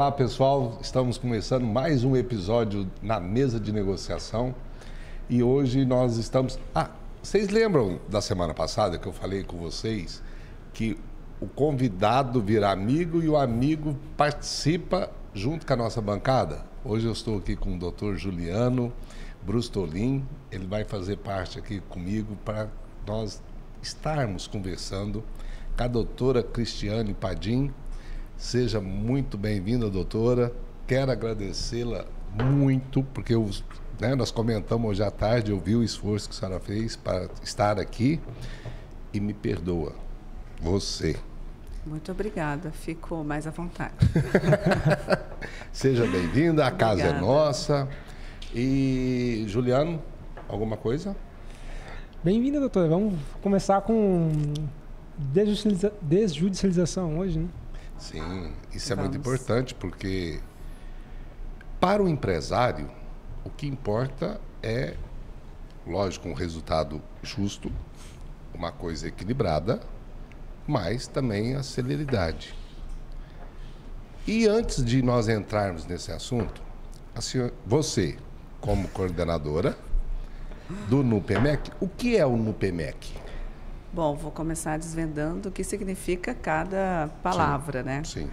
Olá, pessoal. Estamos começando mais um episódio na mesa de negociação e hoje nós estamos... vocês lembram da semana passada que eu falei com vocês que o convidado vira amigo e o amigo participa junto com a nossa bancada? Hoje eu estou aqui com o Dr. Juliano Brustolin. Ele vai fazer parte aqui comigo para nós estarmos conversando com a doutora Cristiane Padim. Seja muito bem-vinda, doutora. Quero agradecê-la muito, porque nós comentamos hoje à tarde, eu vi o esforço que a senhora fez para estar aqui. E me perdoa, você. Muito obrigada, fico mais à vontade. Seja bem-vinda, a casa é nossa. E, Juliano, alguma coisa? Bem-vinda, doutora. Vamos começar com desjudicialização hoje, né? Sim, isso é muito importante, porque para o empresário, o que importa é, lógico, um resultado justo, uma coisa equilibrada, mas também a celeridade. E antes de nós entrarmos nesse assunto, você, como coordenadora do NUPEMEC, o que é o NUPEMEC? Bom, vou começar desvendando o que significa cada palavra, sim, né? Sim.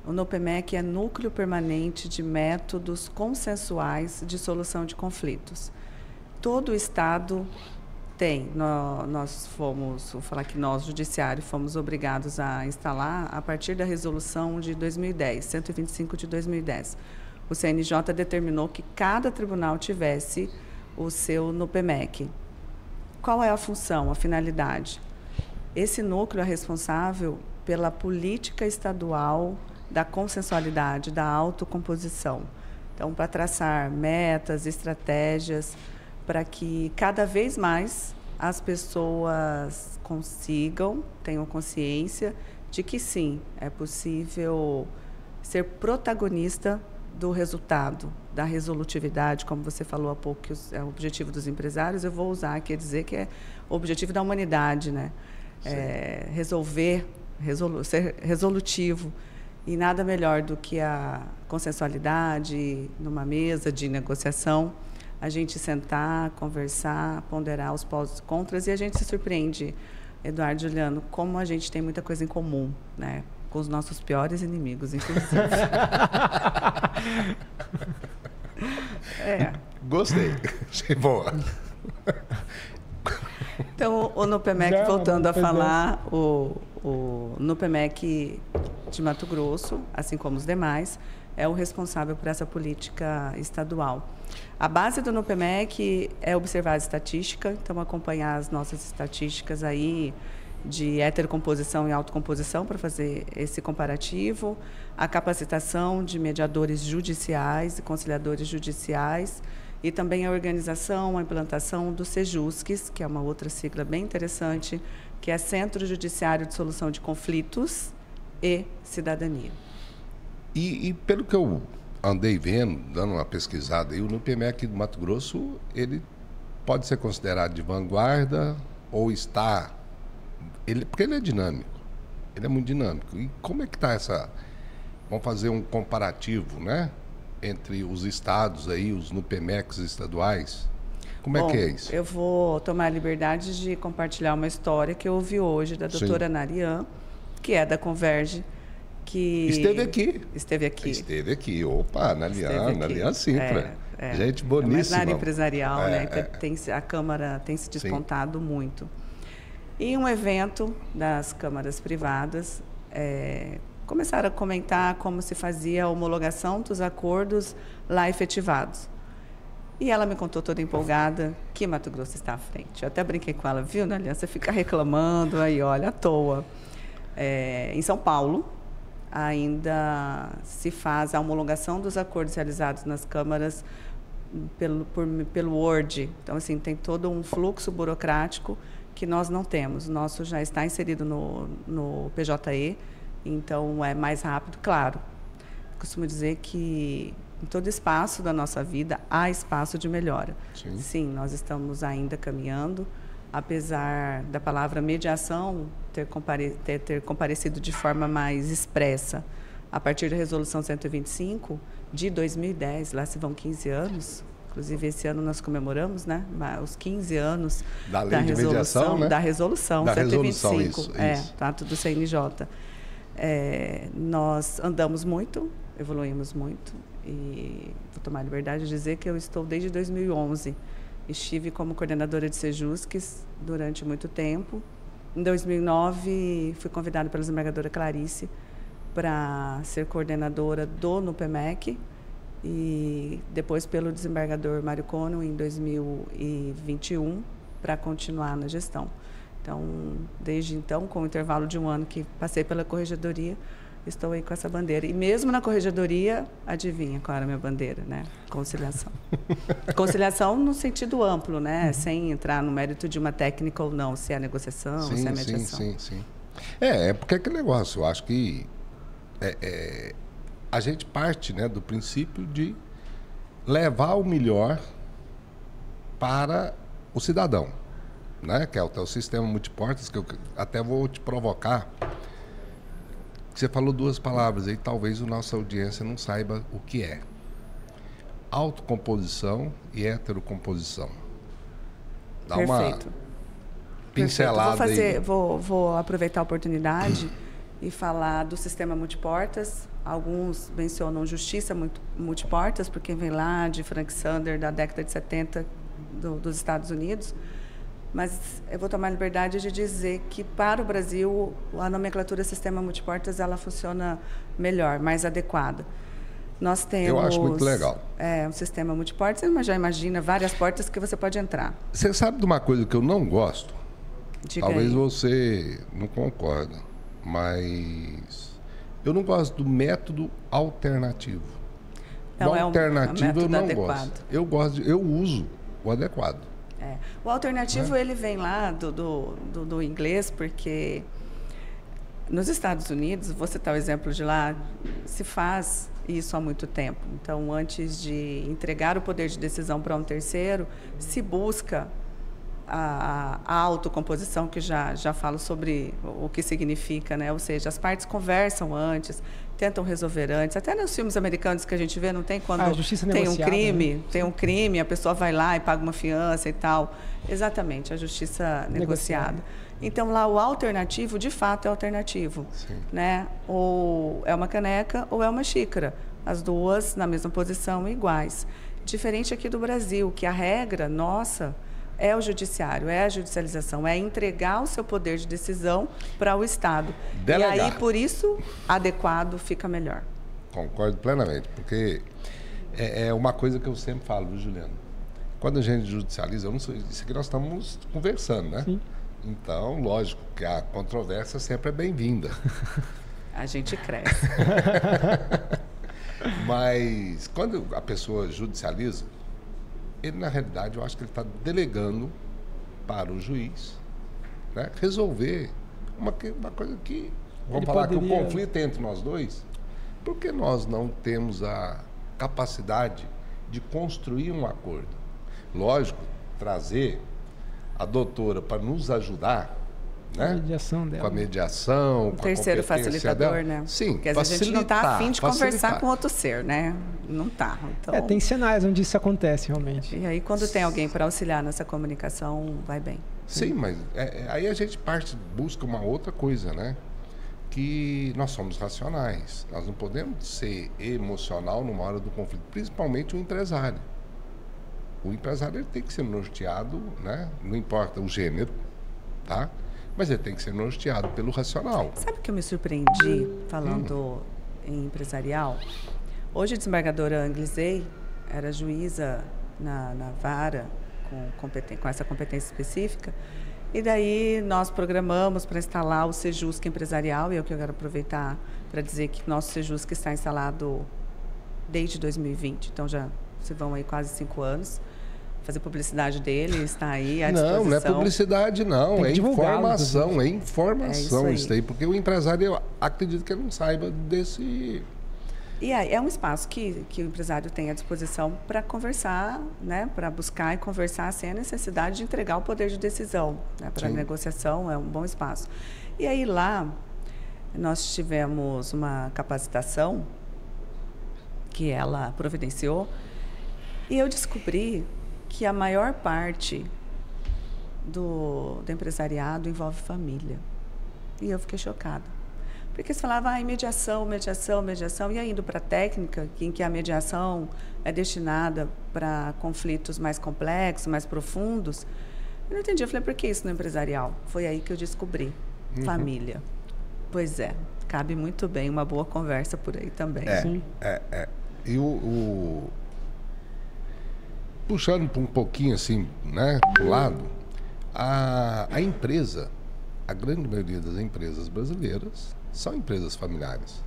O NUPEMEC é Núcleo Permanente de Métodos Consensuais de Solução de Conflitos. Todo o Estado tem. Nós fomos, vou falar que nós, Judiciário, fomos obrigados a instalar a partir da resolução de 2010, 125 de 2010. O CNJ determinou que cada tribunal tivesse o seu NUPEMEC. Qual é a função, a finalidade? Esse núcleo é responsável pela política estadual da consensualidade, da autocomposição. Então, para traçar metas, estratégias, para que cada vez mais as pessoas consigam, tenham consciência de que sim, é possível ser protagonista do resultado, da resolutividade, como você falou há pouco, que é o objetivo dos empresários. Eu vou usar aqui, dizer que é o objetivo da humanidade, né? Ser resolutivo. E nada melhor do que a consensualidade numa mesa de negociação, a gente sentar, conversar, ponderar os pós e contras, e a gente se surpreende, Eduardo e Juliano, como a gente tem muita coisa em comum, né? Com os nossos piores inimigos, inclusive. Gostei. Achei boa. Então, o NUPEMEC, voltando a falar, o NUPEMEC de Mato Grosso, assim como os demais, é o responsável por essa política estadual. A base do NUPEMEC é observar a estatística, então acompanhar as nossas estatísticas aí de heterocomposição e autocomposição para fazer esse comparativo, a capacitação de mediadores judiciais e conciliadores judiciais e também a organização, a implantação do CEJUSCs, que é uma outra sigla bem interessante, que é Centro Judiciário de Solução de Conflitos e Cidadania. E pelo que eu andei vendo, dando uma pesquisada, aí, o NUPEMEC do Mato Grosso, ele pode ser considerado de vanguarda ou está... porque ele é dinâmico, ele é muito dinâmico. E como é que está essa... Vamos fazer um comparativo, né? Entre os estados aí, os NUPEMECs estaduais. Como é que é isso? Eu vou tomar a liberdade de compartilhar uma história que eu ouvi hoje da doutora Narian, que é da Converge, que... Esteve aqui. Esteve aqui. Opa, Narian Sintra. Gente boníssima. Mas na área empresarial, né? A Câmara tem se despontado muito. E um evento das câmaras privadas, começaram a comentar como se fazia a homologação dos acordos lá efetivados. E ela me contou toda empolgada que Mato Grosso está à frente. Eu até brinquei com ela, viu, Nalian? Você fica reclamando aí, olha, à toa. Em São Paulo, ainda se faz a homologação dos acordos realizados nas câmaras pelo Word. Então, assim, tem todo um fluxo burocrático que nós não temos. O nosso já está inserido no PJE, então é mais rápido, claro. Costumo dizer que em todo espaço da nossa vida há espaço de melhora. Sim, nós estamos ainda caminhando, apesar da palavra mediação ter comparecido de forma mais expressa. a partir da Resolução 125 de 2010, lá se vão 15 anos, inclusive esse ano nós comemoramos, né, os 15 anos da lei de mediação, né? Da Resolução da 125, resolução, isso. Trato do CNJ. Nós andamos muito, evoluímos muito, e vou tomar a liberdade de dizer que eu estou desde 2011. Estive como coordenadora de Sejusques durante muito tempo. Em 2009, fui convidada pela desembargadora Clarice para ser coordenadora do NUPEMEC e depois pelo desembargador Mário Cono em 2021 para continuar na gestão. Então, desde então, com o intervalo de um ano que passei pela corregedoria, estou aí com essa bandeira. E mesmo na corregedoria, adivinha qual era a minha bandeira, né? Conciliação. Conciliação no sentido amplo, né? Sem entrar no mérito de uma técnica ou não, se é a negociação, se é a mediação. Sim. É porque é aquele negócio, eu acho que a gente parte, né, do princípio de levar o melhor para o cidadão, né? Que é o sistema multiportas, que eu até vou te provocar. Você falou duas palavras aí, talvez a nossa audiência não saiba o que é. Autocomposição e heterocomposição. Dá Perfeito. uma pincelada aí. Vou aproveitar a oportunidade e falar do sistema multiportas. Alguns mencionam justiça multiportas, porque vem lá de Frank Sander, da década de 70 dos Estados Unidos. Mas eu vou tomar a liberdade de dizer que, para o Brasil, a nomenclatura sistema multiportas ela funciona melhor, mais adequada. Nós temos... Eu acho muito legal. Um sistema multiportas, mas já imagina várias portas que você pode entrar. Você sabe de uma coisa que eu não gosto? Diga Talvez aí. Você não concorda, mas eu não gosto do método alternativo. Não, o alternativo eu não adequado. gosto. Eu uso o adequado. O alternativo ele vem lá do inglês, porque nos Estados Unidos, vou citar o exemplo de lá, se faz isso há muito tempo. Então, antes de entregar o poder de decisão para um terceiro, se busca a autocomposição, que já falo sobre o que significa, né? Ou seja, as partes conversam antes, tentam resolver antes. Até nos filmes americanos que a gente vê, não tem quando tem um crime, a pessoa vai lá e paga uma fiança e tal. Exatamente, a justiça negociada. Então, lá o alternativo, de fato, é alternativo. Sim. Né? Ou é uma caneca ou é uma xícara. As duas na mesma posição, iguais. Diferente aqui do Brasil, que a regra nossa é o judiciário, é a judicialização, é entregar o seu poder de decisão para o Estado. Delegar. E aí, por isso, adequado fica melhor. Concordo plenamente, porque é uma coisa que eu sempre falo, viu, Juliana? Quando a gente judicializa, eu não sei, isso aqui nós estamos conversando, né? Sim. Então, lógico que a controvérsia sempre é bem-vinda. A gente cresce. Mas quando a pessoa judicializa, ele, na realidade, eu acho que ele está delegando para o juiz, né, resolver uma coisa que... Vamos falar que o conflito é entre nós dois, porque nós não temos a capacidade de construir um acordo. Lógico, trazer a doutora para nos ajudar, né? A mediação dela. Com a mediação, com Terceiro a competência facilitador, dela. né? Sim, porque às vezes a gente não está afim de conversar com outro ser, né? Não está. Então... tem cenários onde isso acontece, realmente. E aí, quando tem alguém para auxiliar nessa comunicação, vai bem. Sim, mas aí a gente busca uma outra coisa, né? Que nós somos racionais. Nós não podemos ser emocional numa hora do conflito, principalmente o empresário. O empresário ele tem que ser norteado, né? Não importa o gênero, tá? Mas ele tem que ser norteado pelo racional. Sabe que eu me surpreendi falando em empresarial? Hoje a desembargadora Anglizei era juíza na vara com essa competência específica. E daí nós programamos para instalar o Sejusc empresarial, e é o que eu quero aproveitar para dizer que o nosso Sejusc está instalado desde 2020, então já se vão aí quase 5 anos. Fazer publicidade dele, está aí à disposição. Não é publicidade não, é informação, isso aí, porque o empresário, eu acredito que ele não saiba desse... E aí, é um espaço que o empresário tem à disposição para conversar, né, para buscar e conversar sem a necessidade de entregar o poder de decisão, né, para a negociação, é um bom espaço. E aí lá, Nós tivemos uma capacitação que ela providenciou e eu descobri que a maior parte do empresariado envolve família. E eu fiquei chocada. Porque você falava, mediação, mediação, mediação, e aí indo para a técnica, em que a mediação é destinada para conflitos mais complexos, mais profundos, eu não entendi. Eu falei, por que isso no empresarial? Foi aí que eu descobri. Família. Pois é, cabe muito bem uma boa conversa por aí também. Sim. E puxando um pouquinho assim, né, pro lado, a empresa, a grande maioria das empresas brasileiras são empresas familiares.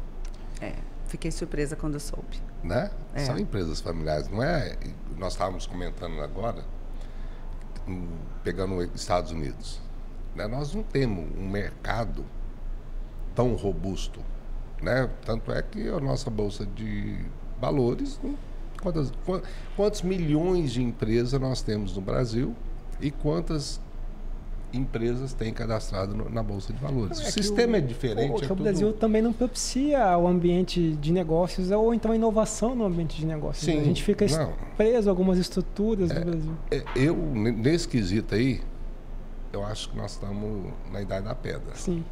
Fiquei surpresa quando soube. Né? São empresas familiares, não é? Nós estávamos comentando agora, pegando os Estados Unidos, né? Nós não temos um mercado tão robusto, né? Tanto é que a nossa bolsa de valores, quantos milhões de empresas nós temos no Brasil e quantas empresas têm cadastrado na bolsa de valores. O sistema é diferente. O Brasil também não propicia o ambiente de negócios ou então a inovação no ambiente de negócios. Sim, a gente fica preso a algumas estruturas do Brasil. Eu, nesse quesito aí, eu acho que nós estamos na idade da pedra. Sim.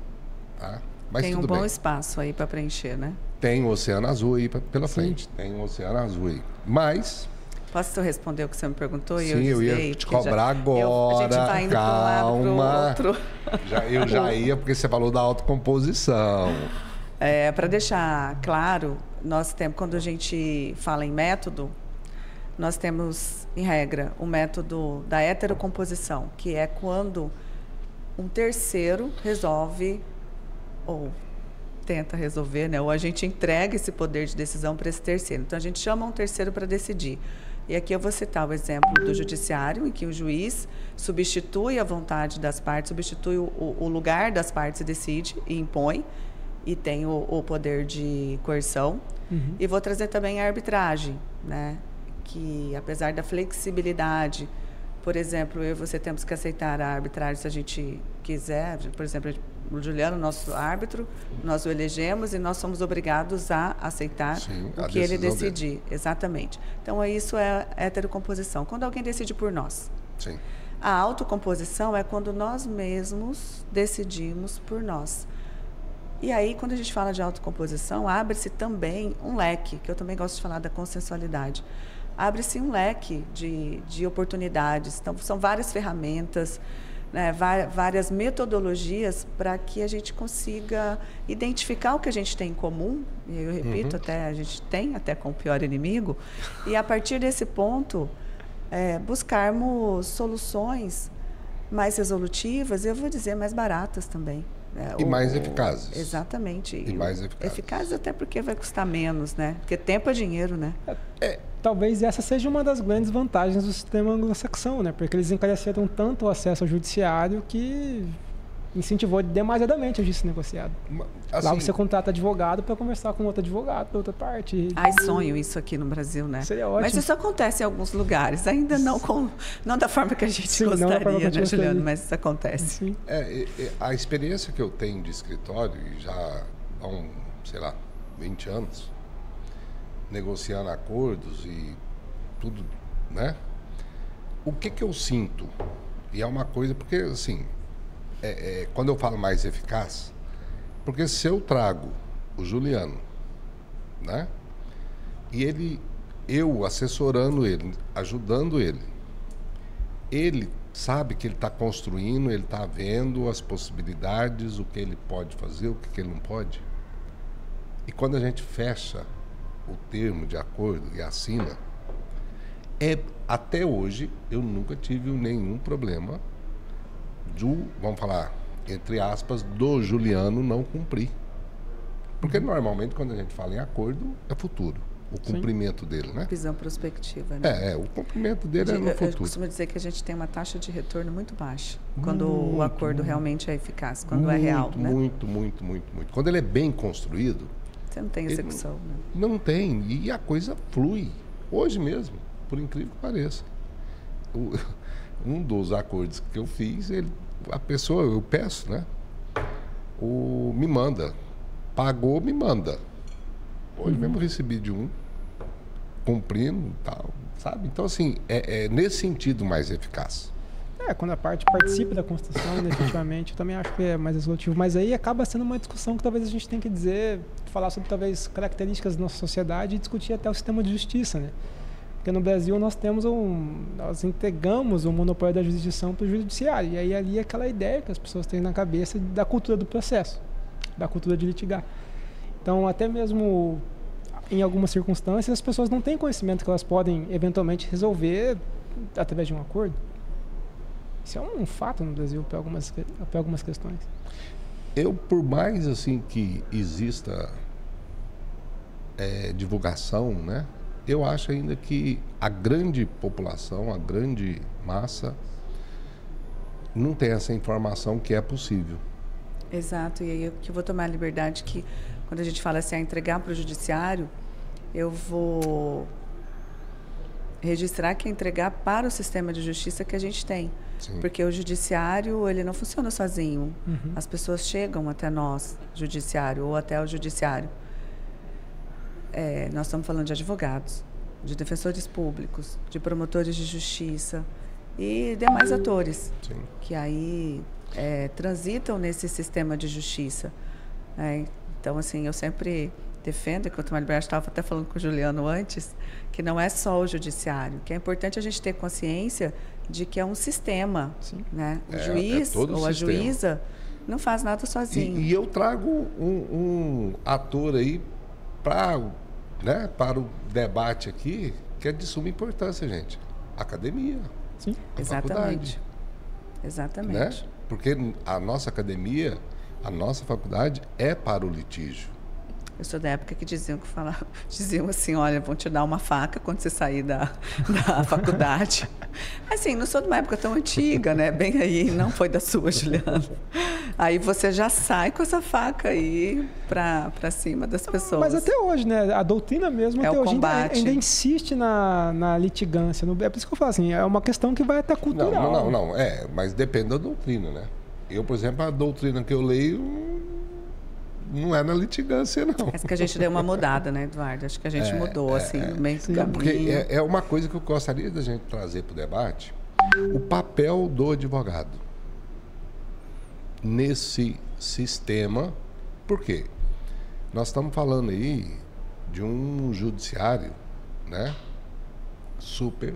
Tá? Mas tem um tudo bom bem. espaço aí para preencher, né? Tem o Oceano Azul aí pela frente. Tem o Oceano Azul aí. Mas... Posso responder o que você me perguntou? Sim, eu ia te cobrar agora. A gente vai indo calma. para um lado, para o outro. Eu já ia, porque você falou da autocomposição. Para deixar claro, nós temos, quando a gente fala em método, nós temos, em regra, o método da heterocomposição, que é quando um terceiro resolve, ou tenta resolver, né? Ou a gente entrega esse poder de decisão para esse terceiro. Então, a gente chama um terceiro para decidir. E aqui eu vou citar o exemplo do judiciário, em que o juiz substitui a vontade das partes, substitui o lugar das partes e decide e impõe, e tem o poder de coerção. E vou trazer também a arbitragem, né? Que, apesar da flexibilidade, por exemplo, eu e você temos que aceitar a arbitragem se a gente quiser. Por exemplo, o Juliano, nosso árbitro, nós o elegemos e nós somos obrigados a aceitar o que ele decidir. Dele. Exatamente. Então, isso é heterocomposição. Quando alguém decide por nós. Sim. A autocomposição é quando nós mesmos decidimos por nós. E aí, quando a gente fala de autocomposição, abre-se também um leque, que eu também gosto de falar da consensualidade. Abre-se um leque de oportunidades. Então, são várias ferramentas, né, várias metodologias para que a gente consiga identificar o que a gente tem em comum. E eu repito, a gente tem até com o pior inimigo. E, a partir desse ponto, buscarmos soluções mais resolutivas e, eu vou dizer, mais baratas também. E mais eficazes. Exatamente. E mais eficazes. Eficazes até porque vai custar menos, né? Porque tempo é dinheiro, né? Talvez essa seja uma das grandes vantagens do sistema anglo-saxão, né? Porque eles encareceram tanto o acesso ao judiciário que incentivou demasiadamente a justiça negociada. Assim, lá você contrata advogado para conversar com outro advogado da outra parte. Ai, sonho isso aqui no Brasil, né? Seria ótimo. Mas isso acontece em alguns lugares, ainda não da forma que a gente gostaria, né, Juliano? Mas isso acontece. Sim. A experiência que eu tenho de escritório, já há 20 anos, negociando acordos e tudo, né? O que eu sinto? E é uma coisa, porque assim, quando eu falo mais eficaz, porque se eu trago o Juliano, né? E eu assessorando ele, ajudando ele sabe que ele está construindo, ele está vendo as possibilidades, o que ele pode fazer, o que ele não pode. E quando a gente fecha o termo de acordo e assina, até hoje eu nunca tive nenhum problema vamos falar, entre aspas, do Juliano não cumprir. Porque normalmente quando a gente fala em acordo, é futuro. O cumprimento dele, né? Visão prospectiva, né? O cumprimento dele é no futuro. Eu costumo dizer que a gente tem uma taxa de retorno muito baixa quando o acordo realmente é eficaz, quando é real, né? Muito. Quando ele é bem construído... Você não tem execução, né? Não tem. E a coisa flui. Hoje mesmo, por incrível que pareça. Um dos acordos que eu fiz, a pessoa, eu peço, né? Me manda pagou, me manda. Hoje mesmo eu recebi de um, cumprindo e tal, sabe? Então, assim, é nesse sentido mais eficaz. Quando a parte participa da construção, definitivamente, eu também acho que é mais resolutivo. Mas aí acaba sendo uma discussão que talvez a gente tenha que falar sobre talvez características da nossa sociedade e discutir até o sistema de justiça, né? Porque no Brasil nós entregamos o monopólio da jurisdição para o judiciário. E aí ali é aquela ideia que as pessoas têm na cabeça da cultura do processo, da cultura de litigar. Então, até mesmo em algumas circunstâncias, as pessoas não têm conhecimento que elas podem eventualmente resolver através de um acordo. Isso é um fato no Brasil para algumas questões. Por mais assim que exista divulgação, né? Eu acho ainda que a grande população, a grande massa, não tem essa informação que é possível. Exato, e aí eu vou tomar a liberdade que, quando a gente fala assim, entregar para o judiciário, eu vou registrar que é entregar para o sistema de justiça que a gente tem. Sim. Porque o judiciário, ele não funciona sozinho. Uhum. As pessoas chegam até nós, judiciário, ou até o judiciário. Nós estamos falando de advogados, de defensores públicos, de promotores de justiça e demais atores. Sim. Que aí transitam nesse sistema de justiça. Então, assim, eu sempre defendo, que o Tomás Alberto estava até falando com o Juliano antes, que não é só o judiciário, que é importante a gente ter consciência de que é um sistema. Sim. Né? O juiz ou a juíza não faz nada sozinho. E eu trago um ator aí para o debate aqui, que é de suma importância, gente. Academia. Sim. Exatamente. Faculdade, exatamente. né? Porque a nossa academia, a nossa faculdade é para o litígio. Eu sou da época que diziam assim, olha, vão te dar uma faca quando você sair da faculdade. Assim, não sou de uma época tão antiga, né? Bem aí, não foi da sua, Juliana. Aí você já sai com essa faca aí para cima das pessoas. Mas até hoje, né? A doutrina mesmo, até hoje ainda insiste na litigância. É por isso que eu falo assim, é uma questão que vai até cultural. Não. Mas depende da doutrina, né? Eu, por exemplo, a doutrina que eu leio não é na litigância, não. Acho que a gente deu uma mudada, né, Eduardo? Acho que a gente mudou, assim, no meio do caminho. Porque é uma coisa que eu gostaria da gente trazer para o debate, o papel do advogado nesse sistema. Por quê? Nós estamos falando aí de um judiciário, né, super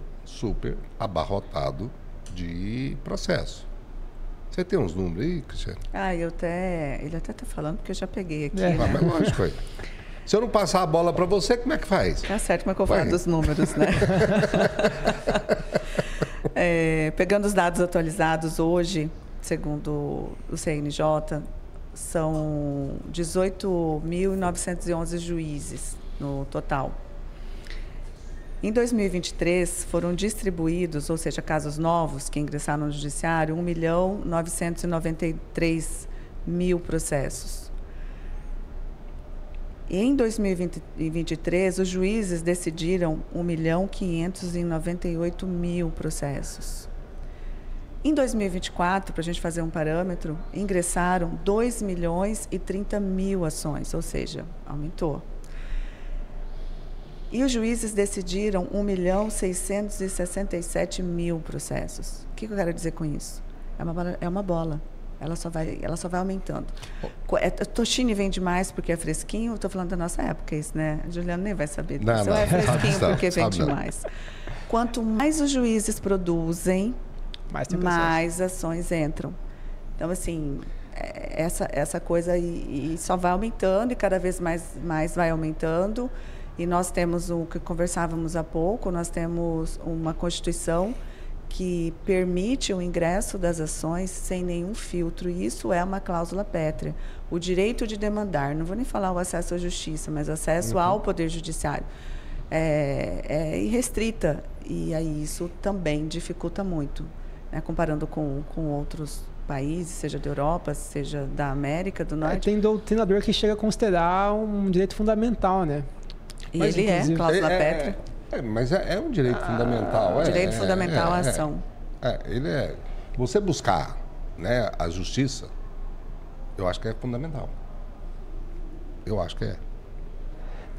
abarrotado de processo. Você tem uns números aí, Cristiane? Ele até está falando, porque eu já peguei aqui. Né? Mas lógico aí. Se eu não passar a bola para você, como é que faz? Tá certo, como é que eu falo dos números, né? Pegando os dados atualizados hoje, segundo o CNJ, são 18.911 juízes no total. Em 2023, foram distribuídos, ou seja, casos novos que ingressaram no judiciário, 1.993.000 processos. E em 2023, os juízes decidiram 1.598.000 processos. Em 2024, para a gente fazer um parâmetro, ingressaram 2.030.000 ações, ou seja, aumentou. E os juízes decidiram 1.667.000 processos. O que eu quero dizer com isso? É uma bola. Ela só vai aumentando. Toshine vende mais porque é fresquinho. Estou falando da nossa época, isso, né? A Juliana nem vai saber disso. Não é fresquinho porque vende mais. Quanto mais os juízes produzem, mais ações entram. Então, assim, essa coisa e só vai aumentando e cada vez mais vai aumentando. E nós temos o que conversávamos há pouco, nós temos uma Constituição que permite o ingresso das ações sem nenhum filtro, e isso é uma cláusula pétrea. O direito de demandar, não vou nem falar o acesso à justiça, mas acesso ao Poder Judiciário, é irrestrita, e aí isso também dificulta muito, né, comparando com outros países, seja da Europa, seja da América do Norte. Tem doutrinador que chega a considerar um direito fundamental, né? E mas, ele cláusula pétrea. Mas é um direito fundamental. Direito fundamental à ação. Ele é. Você buscar, né, a justiça, eu acho que é fundamental. Eu acho que é.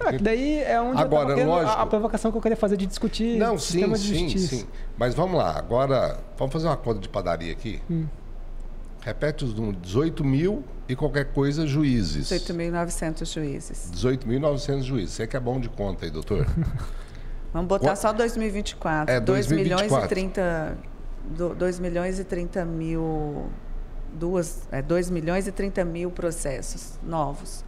Que daí é onde agora, eu tava lógico, a provocação que eu queria fazer de discutir não, o sistema de justiça. sim. Mas vamos lá, agora, vamos fazer uma conta de padaria aqui. Repete os números, 18 mil e qualquer coisa juízes. 18.900 juízes. 18.900 juízes. Você que é bom de conta aí, doutor. Vamos botar só 2024. É, 2024. 2 milhões e 30 mil... 2 milhões e 30 mil processos novos.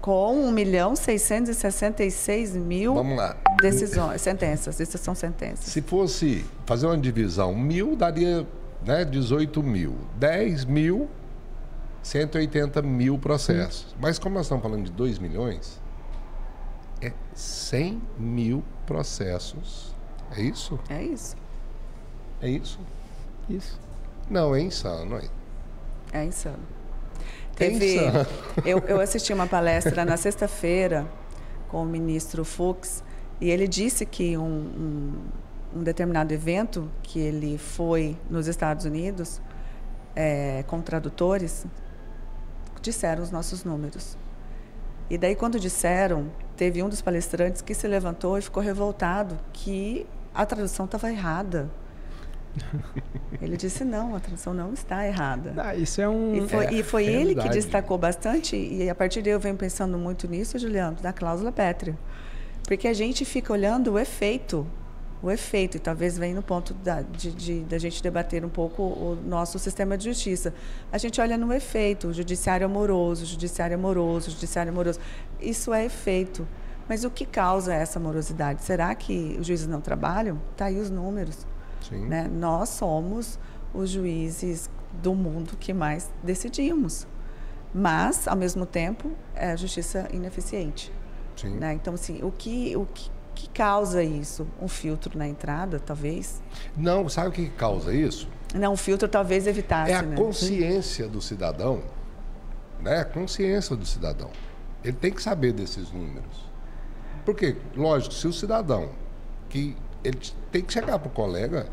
Com 1.666.000 Vamos lá. decisões, sentenças. Essas são sentenças. Se fosse fazer uma divisão, 1.000 daria, né, 18 mil. 10 mil, 180 mil processos. Mas como nós estamos falando de 2 milhões, é 100 mil processos. É isso? É isso. É isso? Isso. Não, é insano. É insano. Insano. Eu assisti uma palestra na sexta-feira com o ministro Fux e ele disse que um determinado evento que ele foi nos Estados Unidos com tradutores, disseram os nossos números. E daí, quando disseram, teve um dos palestrantes que se levantou e ficou revoltado que a tradução estava errada. Ele disse, não, a tradução não está errada. Isso é um... E foi ele que destacou bastante, e a partir daí eu venho pensando muito nisso, Juliano, da cláusula pétrea. Porque a gente fica olhando o efeito, e talvez venha no ponto da gente debater um pouco o nosso sistema de justiça. A gente olha no efeito, o judiciário amoroso. Isso é efeito. Mas o que causa essa morosidade? Será que os juízes não trabalham? Está aí os números. Sim. Né? Nós somos os juízes do mundo que mais decidimos. Mas, ao mesmo tempo, é a justiça ineficiente. Sim. Né? Então, assim, o que causa isso? Um filtro na entrada, talvez? Não, sabe o que causa isso? Não, um filtro talvez evitasse. É a né? consciência do cidadão, né? A consciência do cidadão. Ele tem que saber desses números. Porque, lógico, se o cidadão ele tem que chegar para o colega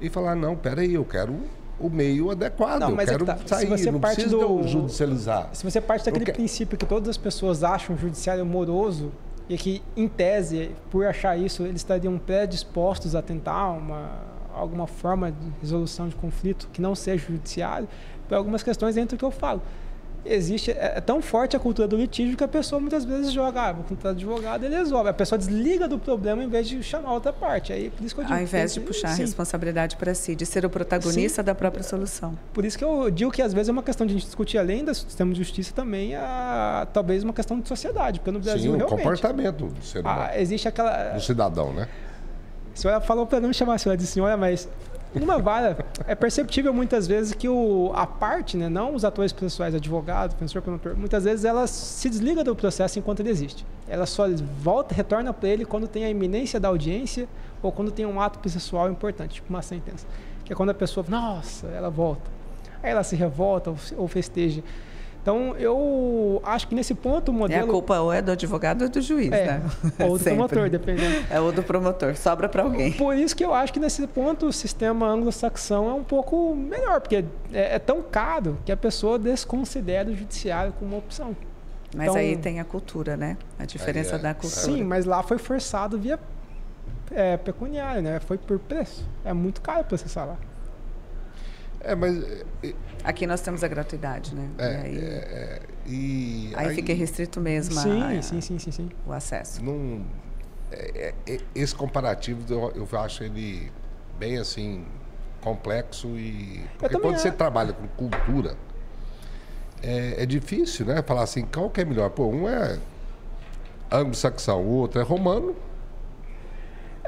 e falar, não, peraí, eu quero o meio adequado, eu quero sair, não preciso judicializar. Se você parte daquele princípio que todas as pessoas acham o judiciário moroso e que, em tese, por achar isso, eles estariam predispostos a tentar alguma forma de resolução de conflito que não seja judiciário, por algumas questões dentro do que eu falo. É tão forte a cultura do litígio que a pessoa muitas vezes joga, vou contratar advogado, ele resolve. A pessoa desliga do problema em vez de chamar outra parte. Aí, por isso que eu digo, ao invés de puxar a responsabilidade para si, de ser o protagonista da própria solução. Por isso que eu digo que às vezes é uma questão de a gente discutir, além do sistema de justiça, também talvez uma questão de sociedade. Porque no Brasil, sim, realmente... o comportamento do ser humano. Existe aquela... Do cidadão, né? A senhora falou para não me chamar a senhora de senhora, mas... Numa vara, é perceptível muitas vezes que a parte, né, não os atores processuais, advogado, defensor, promotor, muitas vezes ela se desliga do processo enquanto ele existe. Ela só retorna para ele quando tem a iminência da audiência ou quando tem um ato processual importante, tipo uma sentença. Que é quando a pessoa, nossa, ela volta. Aí ela se revolta ou festeja. Então, eu acho que nesse ponto o modelo... a culpa ou é do advogado ou do juiz, né? Ou do promotor, dependendo. É ou do promotor, sobra para alguém. Por isso que eu acho que nesse ponto o sistema anglo-saxão é um pouco melhor, porque é tão caro que a pessoa desconsidera o judiciário como uma opção. Mas então, aí tem a cultura, né? A diferença da cultura. Sim, mas lá foi forçado via pecuniário, né? Foi por preço. É muito caro processar lá. Mas... Aqui nós temos a gratuidade, né? Aí fica restrito mesmo sim. o acesso. Esse comparativo, eu acho ele bem assim, complexo. Porque quando você trabalha com cultura, é difícil, né? Falar assim, qual que é melhor? Pô, um é anglo-saxão, o outro é romano.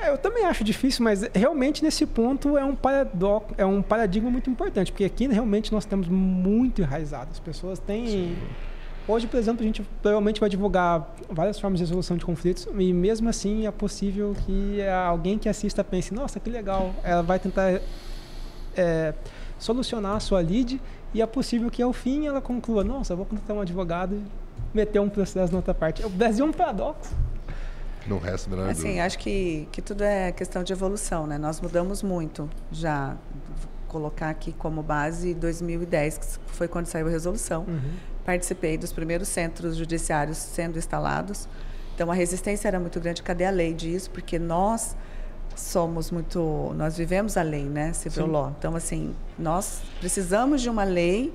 Eu também acho difícil, mas realmente nesse ponto é um paradigma muito importante, porque aqui realmente nós temos muito enraizado. As pessoas têm... Sim. Hoje, por exemplo, a gente provavelmente vai divulgar várias formas de resolução de conflitos e mesmo assim é possível que alguém que assista pense, nossa, que legal, ela vai tentar solucionar a sua lide e é possível que ao fim ela conclua, nossa, eu vou contratar um advogado e meter um processo na outra parte. O Brasil é um paradoxo. Não resta a menor dúvida. Acho que tudo é questão de evolução, né? Nós mudamos muito já colocar aqui como base 2010, que foi quando saiu a resolução. Participei dos primeiros centros judiciários sendo instalados. Então, a resistência era muito grande. Cadê a lei disso? Porque nós vivemos a lei, né? Civil Law. Então, assim, nós precisamos de uma lei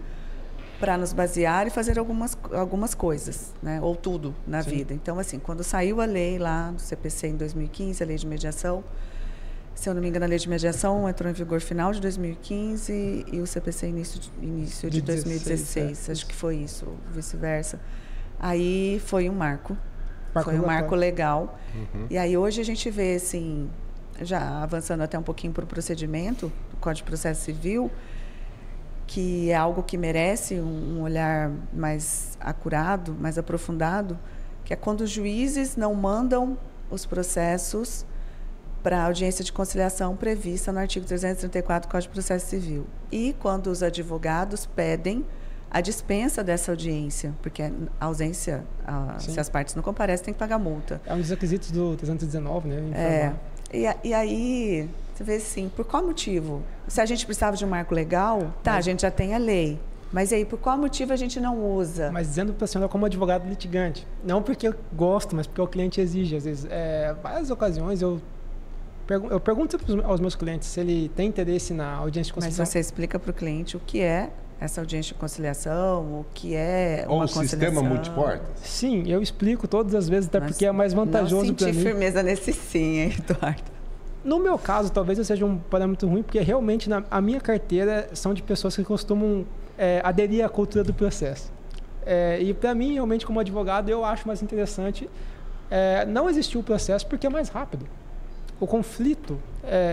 para nos basear e fazer algumas coisas, né? Ou tudo na vida. Então, assim, quando saiu a lei lá do CPC em 2015, a lei de mediação, se eu não me engano, a lei de mediação entrou em vigor final de 2015 e o CPC início de 2016. Acho que foi isso, vice-versa. Aí foi um marco. Foi um marco legal. E aí hoje a gente vê, assim, já avançando até um pouquinho para o procedimento, do Código de Processo Civil, que é algo que merece um olhar mais acurado, mais aprofundado, que é quando os juízes não mandam os processos para a audiência de conciliação prevista no artigo 334 do Código de Processo Civil. E quando os advogados pedem a dispensa dessa audiência, porque a ausência, se as partes não comparecem, tem que pagar multa. É um dos requisitos do 319, né? E aí, você vê assim, por qual motivo? Se a gente precisava de um marco legal, a gente já tem a lei. Mas aí, por qual motivo a gente não usa? Mas dizendo para a senhora como advogado litigante, não porque eu gosto, mas porque o cliente exige. Às vezes, várias ocasiões eu pergunto aos meus clientes se ele tem interesse na audiência de conciliação. Mas você explica para o cliente o que é essa audiência de conciliação, o que é uma conciliação. Ou o sistema multiportas? Sim, eu explico todas as vezes, até porque é mais vantajoso para mim. Não senti firmeza nesse sim, hein, Eduardo? No meu caso, talvez eu seja um parâmetro ruim, porque realmente a minha carteira são de pessoas que costumam aderir à cultura do processo. E para mim, realmente, como advogado, eu acho mais interessante não existir o processo porque é mais rápido. O conflito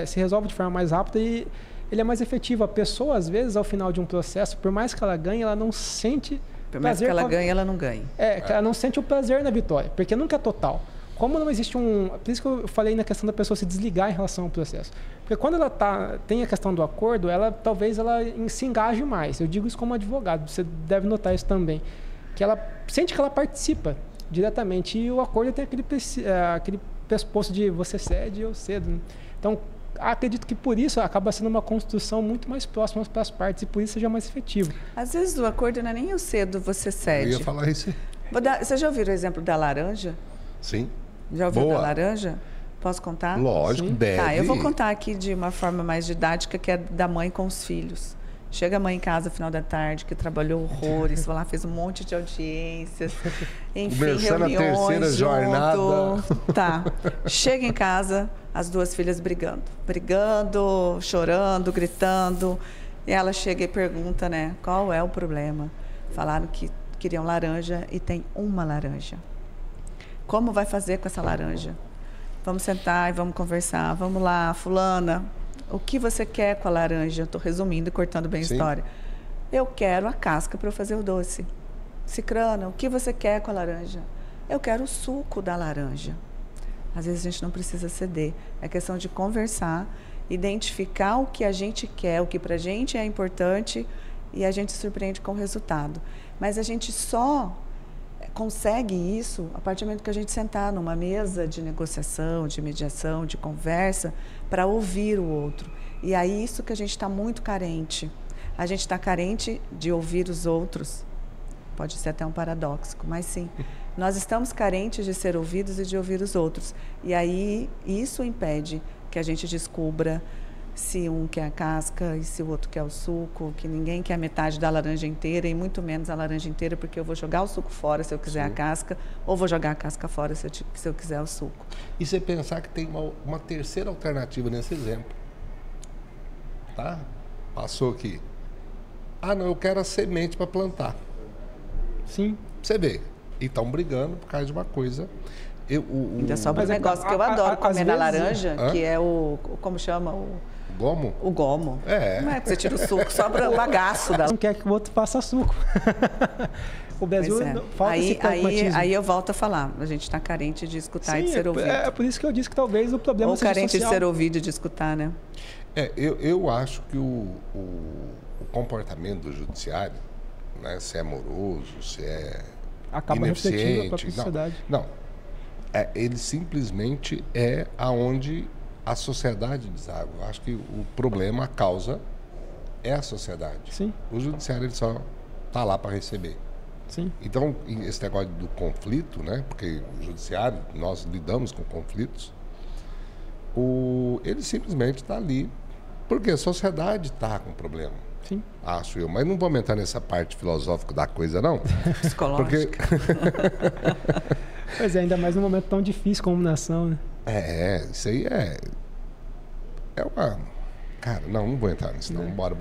se resolve de forma mais rápida e ele é mais efetivo. A pessoa, às vezes, ao final de um processo, por mais que ela ganhe, ela não sente por mais que ela ganhe, ela não ganha. Ela não sente o prazer na vitória, porque nunca é total. Como não existe por isso que eu falei na questão da pessoa se desligar em relação ao processo. Porque quando ela tem a questão do acordo, talvez ela se engaje mais. Eu digo isso como advogado, você deve notar isso também. Que ela sente que ela participa diretamente e o acordo tem aquele pressuposto de você cede e eu cedo. Né? Então, acredito que por isso acaba sendo uma construção muito mais próxima para as partes e por isso seja mais efetivo. Às vezes o acordo não é nem eu cedo, você cede. Eu ia falar isso. Você já ouviu o exemplo da laranja? Sim. Já ouviu da laranja? Posso contar? Lógico, deve. Tá, eu vou contar aqui de uma forma mais didática, que é da mãe com os filhos. Chega a mãe em casa no final da tarde, que trabalhou horrores, foi lá, fez um monte de audiências, enfim, começando reuniões a terceira jornada. Tá. Chega em casa, as duas filhas brigando, chorando, gritando. E ela chega e pergunta, né, qual é o problema? Falaram que queriam laranja e tem uma laranja. Como vai fazer com essa laranja? Vamos sentar e vamos conversar. Vamos lá, fulana, o que você quer com a laranja? Estou resumindo e cortando bem a história. Eu quero a casca para eu fazer o doce. Cicrana, o que você quer com a laranja? Eu quero o suco da laranja. Às vezes a gente não precisa ceder. É questão de conversar, identificar o que a gente quer, o que para a gente é importante e a gente se surpreende com o resultado. Mas a gente só consegue isso a partir do momento que a gente sentar numa mesa de negociação, de mediação, de conversa, para ouvir o outro. E aí isso que a gente está muito carente. A gente está carente de ouvir os outros. Pode ser até um paradoxo, mas sim. Nós estamos carentes de ser ouvidos e de ouvir os outros. E aí isso impede que a gente descubra se um quer a casca e se o outro quer o suco, que ninguém quer metade da laranja inteira e muito menos a laranja inteira, porque eu vou jogar o suco fora se eu quiser a casca, ou vou jogar a casca fora se eu quiser o suco. E você pensar que tem uma terceira alternativa nesse exemplo. Tá? Passou aqui. Ah, não, eu quero a semente para plantar. Sim. Você vê. E estão brigando por causa de uma coisa. Ainda sobra um negócio que eu adoro comer na laranja, que é como chama? Gomo? O gomo. Não é que você tira o suco, sobra o bagaço da... Não quer que o outro faça suco. O Brasil falta esse pragmatismo. Aí eu volto a falar, a gente está carente de escutar e de ser ouvido. É por isso que eu disse que talvez o problema seja carente social. de ser ouvido e de escutar, né? Eu acho que o comportamento do judiciário, né, se é moroso, se é acaba refletindo a própria sociedade. Não. Ele simplesmente é aonde a sociedade deságua. Acho que o problema, a causa, é a sociedade. Sim. O judiciário ele só está lá para receber. Sim. Então, esse negócio do conflito, né? Porque o judiciário, nós lidamos com conflitos, ele simplesmente está ali porque a sociedade está com problema. Sim. Acho eu. Mas não vou entrar nessa parte filosófica da coisa, não. Psicológica. Pois é, ainda mais num momento tão difícil como nação, né? Isso aí é uma... Cara, não vou entrar nisso, não. Bora.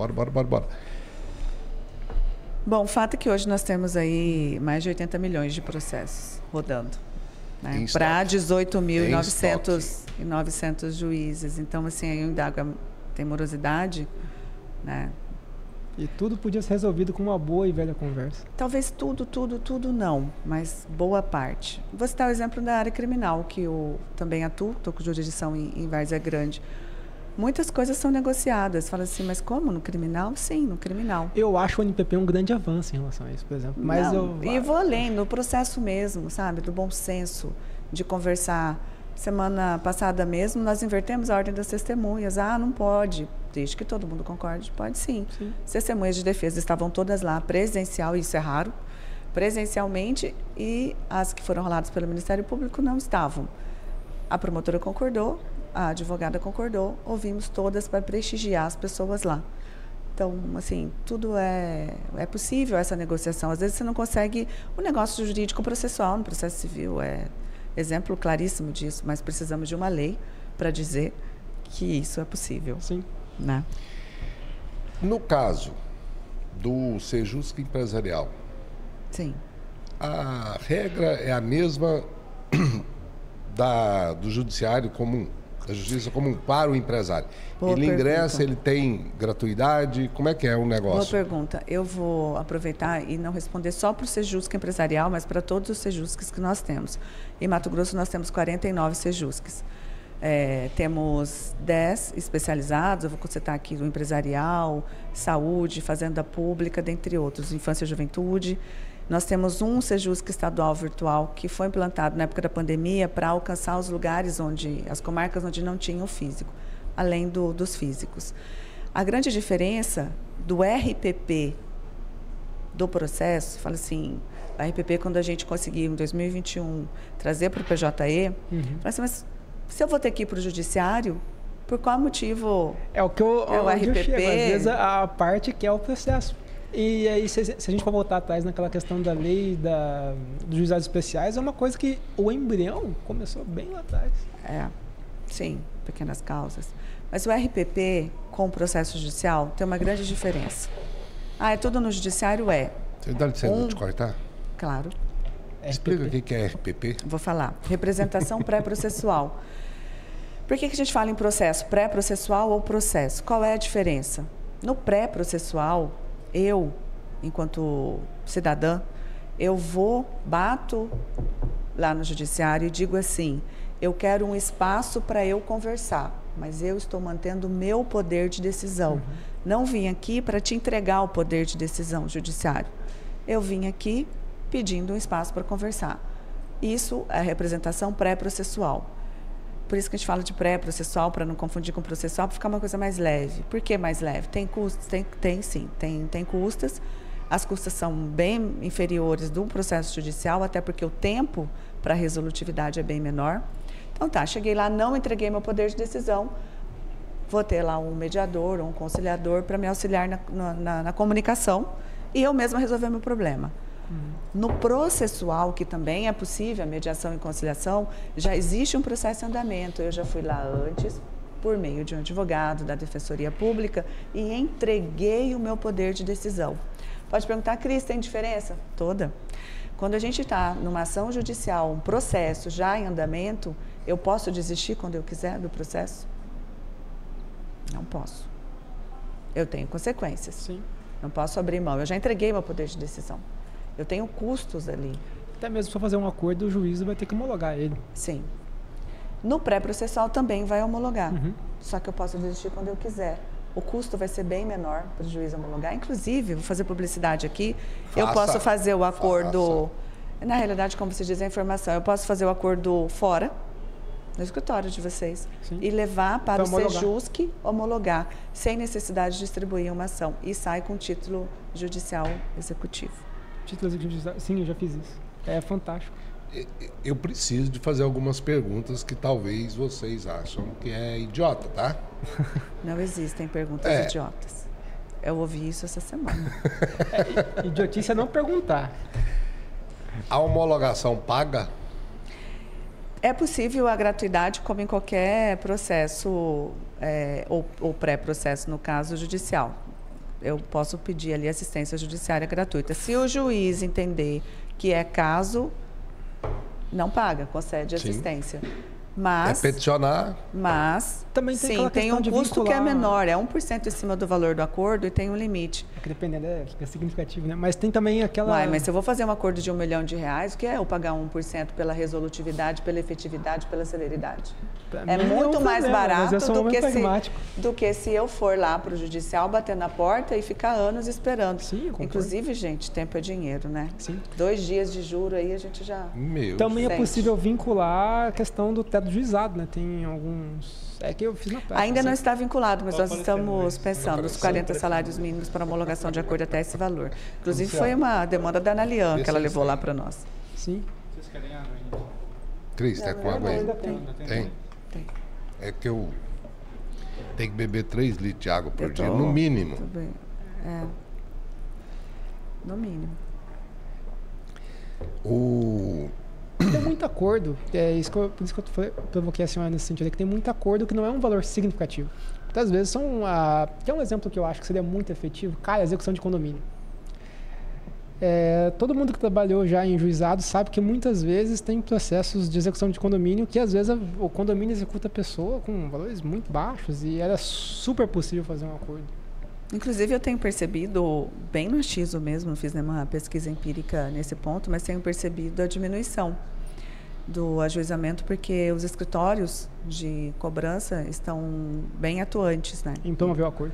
Bom, o fato é que hoje nós temos aí mais de 80 milhões de processos rodando, né? Para 18.900 juízes. Então, assim, aí eu indago a temorosidade, né? E tudo podia ser resolvido com uma boa e velha conversa. Talvez tudo não, mas boa parte. Vou citar o exemplo da área criminal, que eu também atuo, estou com jurisdição em Várzea Grande. Muitas coisas são negociadas. Fala assim, mas como? No criminal? Sim, no criminal. Eu acho o NPP um grande avanço em relação a isso, por exemplo. Mas E vou além, no processo mesmo, sabe? Do bom senso, de conversar. Semana passada mesmo, nós invertemos a ordem das testemunhas. Não pode, desde que todo mundo concorde. Pode sim. As testemunhas de defesa estavam todas lá, presencial, isso é raro, presencialmente, e as que foram roladas pelo Ministério Público não estavam. A promotora concordou, a advogada concordou, ouvimos todas para prestigiar as pessoas lá. Então, assim, tudo é possível essa negociação. Às vezes você não consegue o negócio jurídico processual no processo civil, exemplo claríssimo disso, mas precisamos de uma lei para dizer que isso é possível. Sim. Né? No caso do Sejusc empresarial, sim, a regra é a mesma do judiciário comum, da justiça comum para o empresário. Ele ingressa, ele tem gratuidade, como é que é o negócio? Boa pergunta. Eu vou aproveitar e não responder só para o Sejusc empresarial, mas para todos os Sejuscs que nós temos. Em Mato Grosso nós temos 49 Sejuscs. Temos 10 especializados, eu vou citar aqui o empresarial, saúde, fazenda pública, dentre outros, infância e juventude. Nós temos um Sejusc estadual virtual que foi implantado na época da pandemia para alcançar os lugares as comarcas onde não tinham físico, além dos físicos. A grande diferença do RPP do processo, fala assim, a RPP quando a gente conseguiu em 2021 trazer para o PJE, fala assim, mas se eu vou ter que ir para o judiciário, por qual motivo o RPP? Chego, às vezes a parte que é o processo. E aí, se a gente for voltar atrás naquela questão da lei dos juizados especiais, é uma coisa que o embrião começou bem lá atrás. Sim, pequenas causas. Mas o RPP com o processo judicial tem uma grande diferença. É tudo no judiciário? Você dá licença de te cortar? Claro. Explica o que é RPP. Vou falar. Representação pré-processual. Por que a gente fala em processo? Pré-processual ou processo? Qual é a diferença? No pré-processual, eu, enquanto cidadã, bato lá no judiciário e digo assim, eu quero um espaço para eu conversar, mas eu estou mantendo o meu poder de decisão. Não vim aqui para te entregar o poder de decisão judiciário. Eu vim aqui pedindo um espaço para conversar. Isso é representação pré-processual. Por isso que a gente fala de pré-processual, para não confundir com processual, para ficar uma coisa mais leve. Por que mais leve? Tem custos? Tem sim, tem custas. As custas são bem inferiores do processo judicial, até porque o tempo para resolutividade é bem menor. Então cheguei lá, não entreguei meu poder de decisão, vou ter lá um mediador ou um conciliador para me auxiliar na comunicação e eu mesma resolver meu problema. No processual, que também é possível a mediação e conciliação, já existe um processo em andamento. Eu já fui lá antes, por meio de um advogado da Defensoria Pública, e entreguei o meu poder de decisão. Pode perguntar, Cris, tem diferença? Toda. Quando a gente está numa ação judicial, um processo já em andamento, eu posso desistir quando eu quiser do processo? Não posso. Eu tenho consequências. Sim. Não posso abrir mão. Eu já entreguei meu poder de decisão. Eu tenho custos ali. Até mesmo para fazer um acordo, o juiz vai ter que homologar ele. Sim. No pré-processual também vai homologar. Só que eu posso desistir quando eu quiser. O custo vai ser bem menor para o juiz homologar. Inclusive, vou fazer publicidade aqui, eu posso fazer o acordo... Na realidade, como se diz a informação, eu posso fazer o acordo fora, no escritório de vocês. Sim. E levar para Então, o homologar. Sejusc homologar, sem necessidade de distribuir uma ação. E sai com título judicial executivo. Título executivo, sim, eu já fiz isso. É fantástico. Eu preciso de fazer algumas perguntas que talvez vocês acham que é idiota, tá? Não existem perguntas idiotas. Eu ouvi isso essa semana. Idiotice é não perguntar. A homologação paga? É possível a gratuidade, como em qualquer processo, ou pré-processo, no caso judicial. Eu posso pedir ali assistência judiciária gratuita. Se o juiz entender que é caso, não paga, concede Sim. assistência. Mas, peticionar? mas Também tem sim, aquela tem questão um de custo que é vincular- menor, é 1% em cima do valor do acordo e tem um limite. É que dependendo, é significativo, né? Mas tem também aquela... Uai, mas se eu vou fazer um acordo de R$1 milhão, o que é eu pagar 1% pela resolutividade, pela efetividade, pela celeridade? Pra É mim não muito um mais problema, mas barato eu sou um homem pragmático. do que se eu for lá para o judicial, bater na porta e ficar anos esperando. Sim, eu concordo. Inclusive, gente, tempo é dinheiro, né? Sim. 2 dias de juro aí a gente já... Meu. Também é Sente. possível vincular a questão do teto do juizado, né? Tem alguns... É que eu fiz na prática. Ainda não assim. está vinculado, mas Tá nós estamos aparecendo, né? pensando os 40 salários mínimos para homologação de acordo até esse valor. Inclusive, Luciano. foi uma demanda da Analian que ela Esse levou aí. lá para nós. Sim. Vocês querem água, gente? Cris, tá com água aí? Ainda tem. Ainda Tem? Tem. É que eu tenho que beber 3 litros de água por Eu dia, tô- no mínimo. Tudo bem. No mínimo. Tem muito acordo. É isso que por isso que eu provoquei a senhora nesse sentido, é que tem muito acordo que não é um valor significativo. Muitas vezes são... Tem um exemplo que eu acho que seria muito efetivo, cara, execução de condomínio. Todo mundo que trabalhou já em juizado sabe que muitas vezes tem processos de execução de condomínio que às vezes o condomínio executa a pessoa com valores muito baixos e era super possível fazer um acordo. Inclusive, eu tenho percebido, bem no achismo mesmo, não fiz nenhuma pesquisa empírica nesse ponto, mas tenho percebido a diminuição do ajuizamento, porque os escritórios de cobrança estão bem atuantes, né? Em promover o acordo.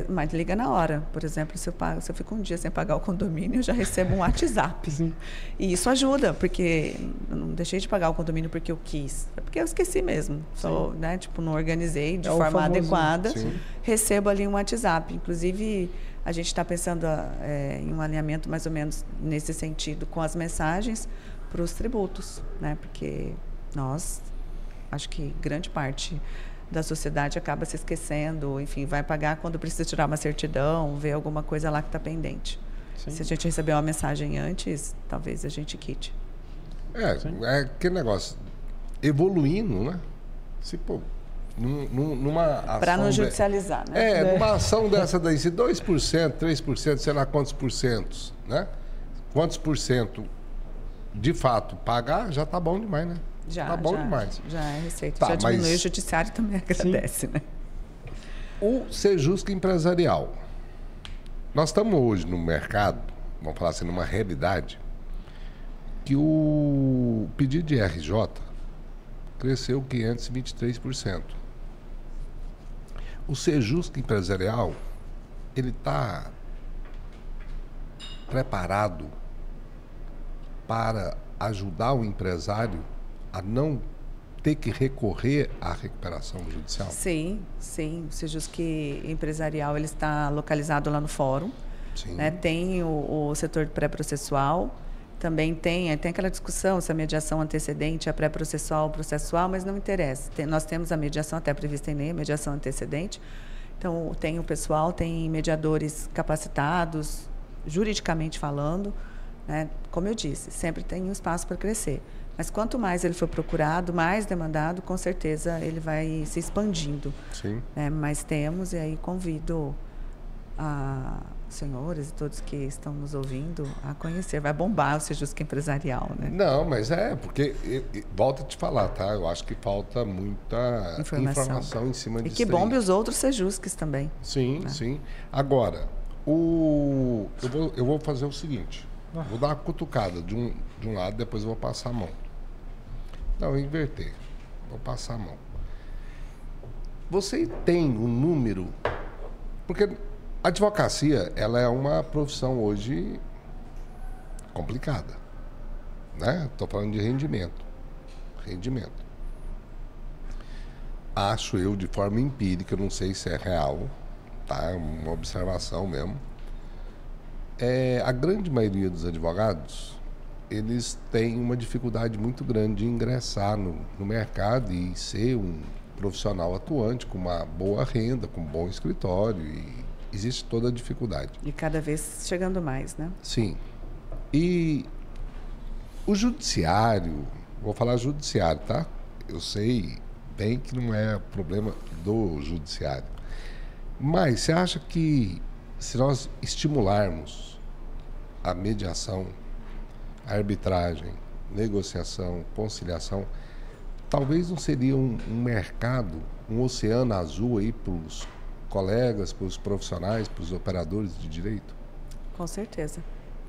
Mas liga na hora. Por exemplo, se eu fico um dia sem pagar o condomínio, eu já recebo um WhatsApp. Sim. E isso ajuda, porque eu não deixei de pagar o condomínio porque eu quis. É porque eu esqueci mesmo. Só, né, tipo, não organizei de É o forma famoso- adequada. Sim. Recebo ali um WhatsApp. Inclusive, a gente está pensando em um alinhamento mais ou menos nesse sentido com as mensagens para os tributos, né? Porque nós, acho que grande parte da sociedade acaba se esquecendo, enfim, vai pagar quando precisa tirar uma certidão, ver alguma coisa lá que está pendente. Sim. Se a gente receber uma mensagem antes, talvez a gente quite. É aquele negócio. Evoluindo, né? Se, pô, numa ação... Para não judicializar, né? numa ação dessa daí, se 2%, 3%, sei lá quantos porcentos, né? Quantos por cento de fato pagar, já tá bom demais, né? Tá bom demais. Já é receita. Tá, já diminui, mas- o judiciário também agradece, né? O Sejusc empresarial. Nós estamos hoje no mercado, vamos falar assim, numa realidade, que o pedido de RJ cresceu 523%. O Sejusc empresarial, ele está preparado para ajudar o empresário a não ter que recorrer à recuperação judicial? Sim, sim. O Sejusc empresarial ele está localizado lá no fórum. Sim. Né? Tem o setor pré-processual, também tem aquela discussão se a mediação antecedente é pré-processual ou processual, mas não interessa. Nós temos a mediação até prevista em lei, a mediação antecedente. Então, tem o pessoal, tem mediadores capacitados, juridicamente falando. Né? Como eu disse, sempre tem um espaço para crescer. Mas quanto mais ele for procurado, mais demandado, com certeza ele vai se expandindo. Sim. Né? Mas temos, e aí convido a senhores e todos que estão nos ouvindo a conhecer. Vai bombar o Sejusc empresarial, né? Não, mas porque, volto a te falar, tá? Eu acho que falta muita informação em cima E disso. que bombe os outros Sejuscs também. Sim, sim. Agora, eu vou fazer o seguinte. Vou dar uma cutucada de um lado, depois eu vou passar a mão. Não, eu vou inverter. Vou passar a mão. Você tem um número... Porque a advocacia, ela é uma profissão hoje complicada. Né? Estou falando de rendimento. Rendimento. acho eu, de forma empírica, eu não sei se é real, tá? É uma observação mesmo. A grande maioria dos advogados, eles têm uma dificuldade muito grande de ingressar no mercado e ser um profissional atuante, com uma boa renda, com um bom escritório, e existe toda a dificuldade. E cada vez chegando mais, né? Sim. E o judiciário, vou falar judiciário, tá? Eu sei bem que não é problema do judiciário. Mas você acha que se nós estimularmos a mediação, a arbitragem, negociação, conciliação, talvez não seria um mercado, um oceano azul aí para os colegas, para os profissionais, para os operadores de direito? Com certeza.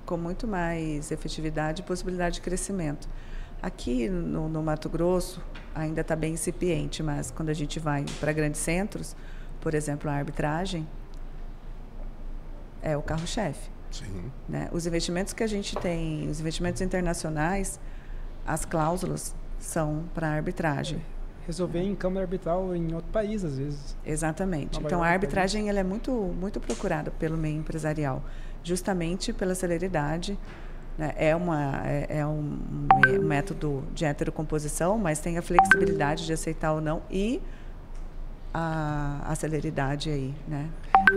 Com muito mais efetividade e possibilidade de crescimento. Aqui no Mato Grosso ainda está bem incipiente, mas quando a gente vai para grandes centros, por exemplo, a arbitragem é o carro-chefe. Sim. Né? Os investimentos que a gente tem, os investimentos internacionais, as cláusulas são para a arbitragem. Resolver em câmara arbitral em outro país, às vezes. Exatamente. Nova Então, a York, arbitragem ela é muito procurada pelo meio empresarial, justamente pela celeridade. Né? É um método de heterocomposição, mas tem a flexibilidade de aceitar ou não e a celeridade aí, né?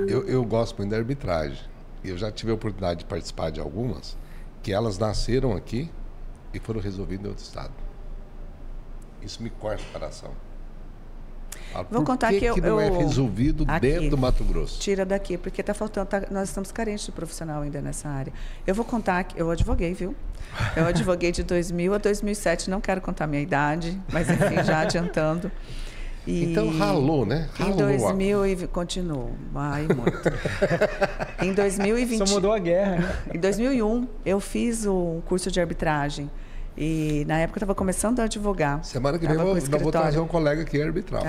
Eu gosto muito da arbitragem. Eu já tive a oportunidade de participar de algumas, que elas nasceram aqui e foram resolvidas em outro estado. Isso me corta o coração. Vou contar que não é resolvido aqui, dentro do Mato Grosso? Tira daqui, porque está faltando, nós estamos carentes de profissional ainda nessa área. Eu vou contar que eu advoguei, viu? Eu advoguei de 2000 a 2007, não quero contar a minha idade, mas enfim, já adiantando. Então ralou, né? Em 2000 e continuou, muito. Em 2020. Só mudou a guerra, né? Em 2001 eu fiz um curso de arbitragem. E na época eu estava começando a advogar. Semana que vem eu vou trazer um colega aqui arbitral.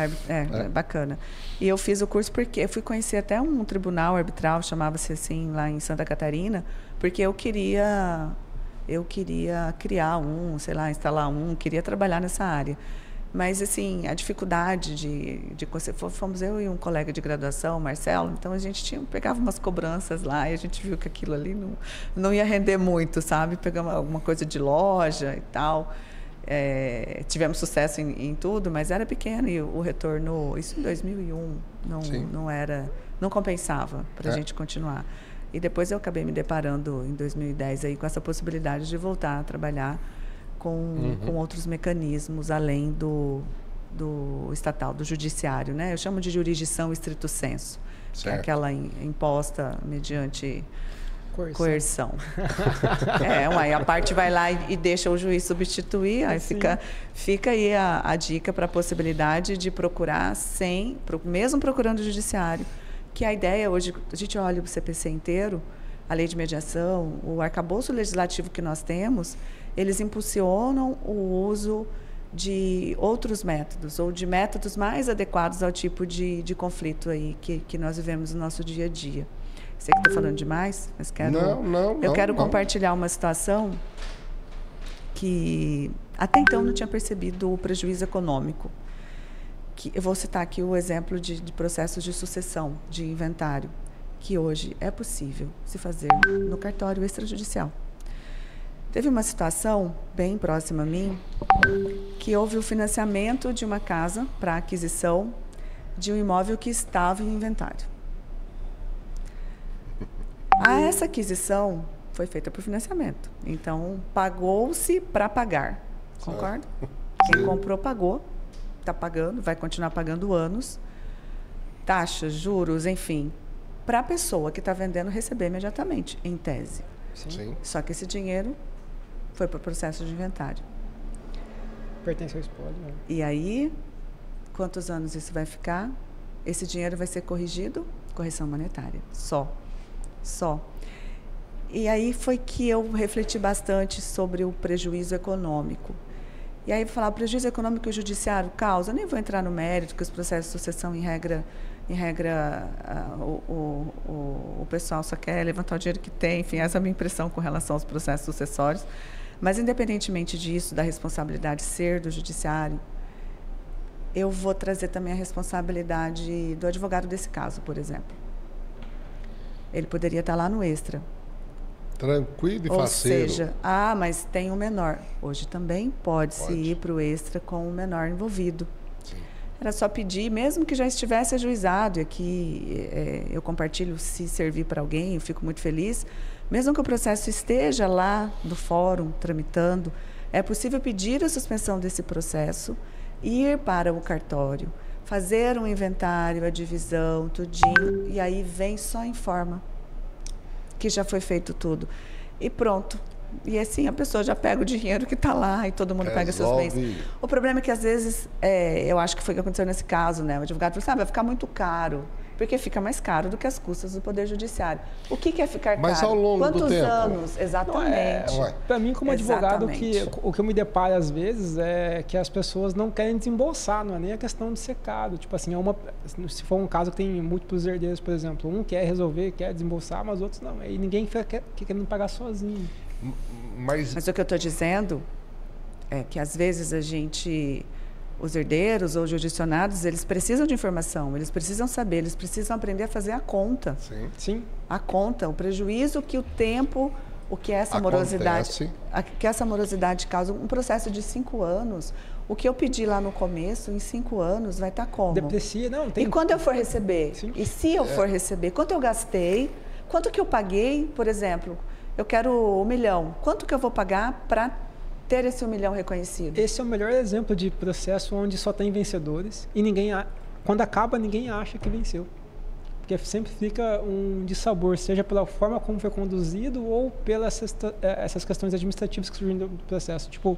Bacana. E eu fiz o curso porque eu fui conhecer até um tribunal arbitral, chamava-se assim, lá em Santa Catarina, porque eu queria criar instalar queria trabalhar nessa área. Mas, assim, a dificuldade fomos eu e um colega de graduação, Marcelo, então a gente pegava umas cobranças lá e a gente viu que aquilo ali não ia render muito, sabe? Pegamos alguma coisa de loja e tal. Tivemos sucesso em tudo, mas era pequeno e o retorno, isso em 2001, não compensava para a gente continuar. E depois eu acabei me deparando em 2010 aí com essa possibilidade de voltar a trabalhar com outros mecanismos além do estatal, do judiciário, né? Eu chamo de jurisdição estrito sensu, que é aquela imposta mediante coerção. Aí a parte vai lá e deixa o juiz substituir, aí fica aí a dica para a possibilidade de procurar mesmo procurando o judiciário, que a ideia hoje, a gente olha o CPC inteiro, a lei de mediação, o arcabouço legislativo que nós temos, eles impulsionam o uso de outros métodos, ou de métodos mais adequados ao tipo de conflito aí que nós vivemos no nosso dia a dia. Sei que estou falando demais, mas eu quero compartilhar uma situação que até então não tinha percebido o prejuízo econômico. Eu vou citar aqui o exemplo de processos de sucessão, de inventário, que hoje é possível se fazer no cartório extrajudicial. Teve uma situação bem próxima a mim, que houve o financiamento de uma casa para aquisição de um imóvel que estava em inventário. Essa aquisição foi feita por financiamento. Então, pagou-se para pagar. Concorda? Quem comprou, pagou. Está pagando, vai continuar pagando anos. Taxas, juros, enfim. Para a pessoa que está vendendo receber imediatamente, em tese. Sim. Só que esse dinheiro foi para o processo de inventário. Pertence ao espólio. Né? E aí, quantos anos isso vai ficar? Esse dinheiro vai ser corrigido? Correção monetária. Só. E aí foi que eu refleti bastante sobre o prejuízo econômico. E aí, falar, o prejuízo econômico que o judiciário causa, eu nem vou entrar no mérito, que os processos de sucessão, em regra o pessoal só quer levantar o dinheiro que tem, enfim, essa é a minha impressão com relação aos processos sucessórios. Mas, independentemente disso, da responsabilidade ser do judiciário, eu vou trazer também a responsabilidade do advogado desse caso, por exemplo. Ele poderia estar lá no extra. Tranquilo e Ou faceiro. seja, mas tem um menor. Hoje também pode-se ir para o extra com o menor envolvido. Sim. Era só pedir, mesmo que já estivesse ajuizado, e aqui eu compartilho, se servir para alguém, eu fico muito feliz, mesmo que o processo esteja lá no fórum, tramitando, é possível pedir a suspensão desse processo, ir para o cartório, fazer um inventário, a divisão, tudinho, e aí vem só informa que já foi feito tudo. E pronto. E assim a pessoa já pega o dinheiro que está lá e todo mundo pega seus bens. O problema é que às vezes, eu acho que foi o que aconteceu nesse caso, né? O advogado falou assim, vai ficar muito caro, porque fica mais caro do que as custas do Poder Judiciário. O que é ficar caro? Mas ao longo do tempo. Quantos anos? Exatamente. Para mim, como advogado, Exatamente. o que eu me deparo às vezes é que as pessoas não querem desembolsar, não é nem a questão de ser caro. Tipo assim, se for um caso que tem múltiplos herdeiros, por exemplo, um quer resolver, quer desembolsar, mas outros não. E ninguém quer querendo pagar sozinho. Mas o que eu estou dizendo é que às vezes os herdeiros ou os jurisdicionados, eles precisam de informação, eles precisam saber, eles precisam aprender a fazer a conta. Sim. Sim. A conta, o prejuízo que o tempo, o que essa morosidade, que essa morosidade causa. Um processo de 5 anos, o que eu pedi lá no começo, em 5 anos, vai estar como? Deprecia, não tem. E quando eu for receber? Sim. E se eu for receber? Quanto eu gastei? Quanto que eu paguei? Por exemplo, eu quero 1 milhão. Quanto que eu vou pagar para ter esse 1 milhão reconhecido? Esse é o melhor exemplo de processo onde só tem vencedores e quando acaba, ninguém acha que venceu. Porque sempre fica um dissabor, seja pela forma como foi conduzido ou pelas essas questões administrativas que surgem do processo. Tipo,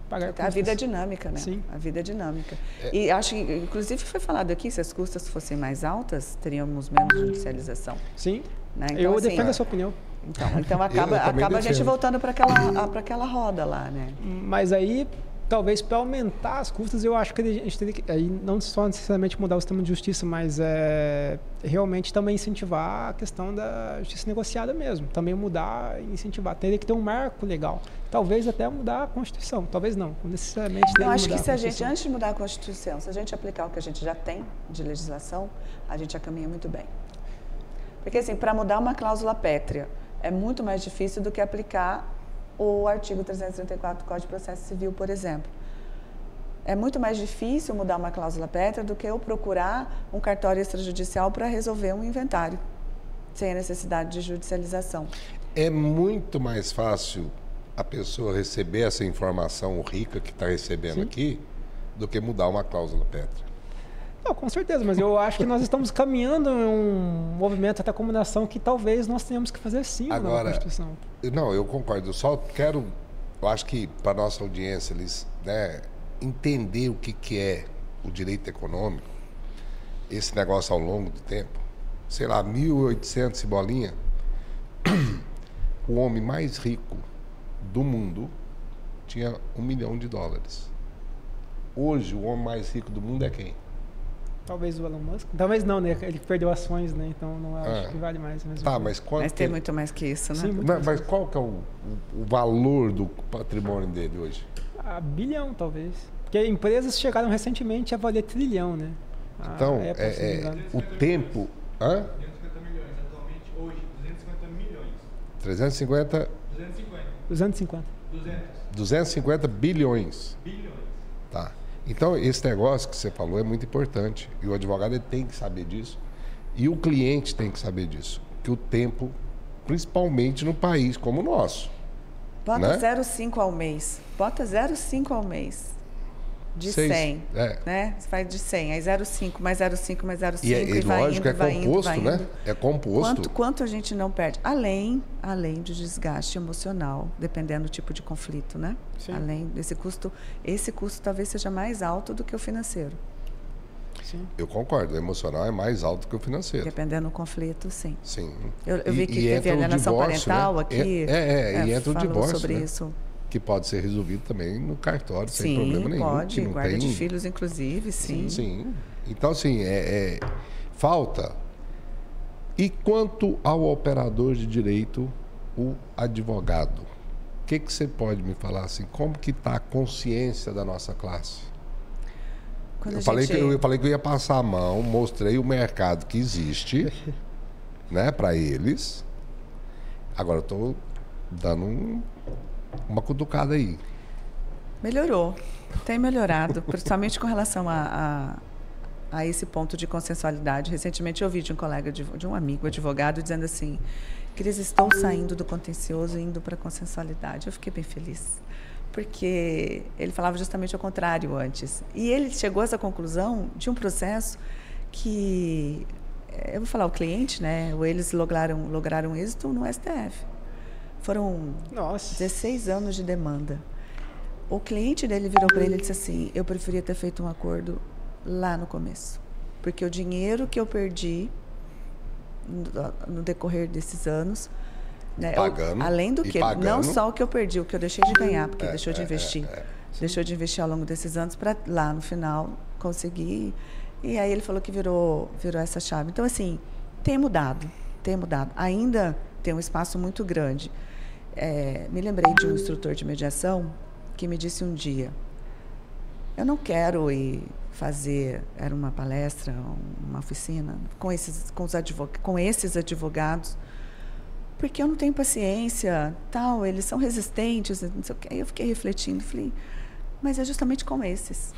pagar A vida é dinâmica, né? Sim. A vida é dinâmica. E acho que, inclusive, foi falado aqui, se as custas fossem mais altas, teríamos menos judicialização. Sim. Né? Então, Eu assim, defendo a sua opinião. Então acaba a gente voltando para aquela roda lá, né? Mas aí, talvez para aumentar as custas, eu acho que a gente teria que, aí não só necessariamente mudar o sistema de justiça, mas realmente também incentivar a questão da justiça negociada mesmo. Também mudar e incentivar. Teria que ter um marco legal. Talvez até mudar a Constituição. Talvez não necessariamente. Eu acho que se a gente, antes de mudar a Constituição, se a gente aplicar o que a gente já tem de legislação, a gente já caminha muito bem. Porque assim, para mudar uma cláusula pétrea, é muito mais difícil do que aplicar o artigo 334 do Código de Processo Civil, por exemplo. É muito mais difícil mudar uma cláusula pétrea do que eu procurar um cartório extrajudicial para resolver um inventário, sem a necessidade de judicialização. É muito mais fácil a pessoa receber essa informação rica que está recebendo aqui do que mudar uma cláusula pétrea. Não, com certeza, mas eu acho que nós estamos caminhando em um movimento até como nação que talvez nós tenhamos que fazer sim na Constituição. Não, eu concordo. Eu só quero, eu acho que para a nossa audiência, eles entender o que é o direito econômico, esse negócio ao longo do tempo, sei lá, 1800 e bolinha, o homem mais rico do mundo tinha $1 milhão. Hoje, o homem mais rico do mundo é quem? Talvez o Elon Musk. Talvez não, né? Ele perdeu ações, né? Então não acho que vale mais. Tá, mas quanto? Mas tem muito mais que isso, né? Sim, Não, mas qual que é o valor do patrimônio dele hoje? Bilhão, talvez. Porque empresas chegaram recentemente a valer trilhão, né? Então, Apple, o tempo... 250 milhões, atualmente, hoje, 250 milhões. 350... 250. 250 bilhões. Bilhões. Tá. Então, esse negócio que você falou é muito importante. E o advogado ele tem que saber disso. E o cliente tem que saber disso. Que o tempo, principalmente no país como o nosso. Bota né? 0,5 ao mês. Bota 0,5 ao mês. De 100. Né? Você faz de 100. Aí 0,5, mais 0,5, mais 0,5. E lógico, é composto, né? É composto. Quanto a gente não perde? Além do desgaste emocional, dependendo do tipo de conflito, né? Sim. Além desse custo, esse custo talvez seja mais alto do que o financeiro. Sim. Eu concordo, o emocional é mais alto que o financeiro. Dependendo do conflito, sim. Sim. Eu vi que teve alienação parental, né? Aqui. E entra o divórcio, sobre né? isso. Que pode ser resolvido também no cartório, sem problema nenhum. Pode, que não guarda tem... de filhos, inclusive, sim. Sim. Então, assim, falta. E quanto ao operador de direito, o advogado? O que você pode me falar assim? Como que está a consciência da nossa classe? Quando Eu a falei, gente- eu falei que eu ia passar a mão, mostrei o mercado que existe, né, para eles. Agora eu tô dando uma cutucada aí. Melhorou, tem melhorado, principalmente com relação a esse ponto de consensualidade. Recentemente eu ouvi de um colega, de um amigo advogado, dizendo assim, que eles estão saindo do contencioso e indo para a consensualidade. Eu fiquei bem feliz, porque ele falava justamente ao contrário antes. E ele chegou a essa conclusão de um processo que, eu vou falar o cliente, né? Eles lograram êxito no STF. Foram Nossa. 16 anos de demanda. O cliente dele virou para ele e disse assim, eu preferia ter feito um acordo lá no começo, porque o dinheiro que eu perdi no decorrer desses anos, né, Pagando, além do e que, pagando. não só o que eu perdi, o que eu deixei de ganhar, porque deixou de investir. Deixou de investir ao longo desses anos para lá no final conseguir. E aí ele falou que virou essa chave. Então, assim, tem mudado. Ainda tem um espaço muito grande. Me lembrei de um instrutor de mediação que me disse um dia, eu não quero ir fazer, era uma palestra, uma oficina, com esses advogados, porque eu não tenho paciência, tal, eles são resistentes, não sei o quê. Aí eu fiquei refletindo, falei, mas é justamente com esses.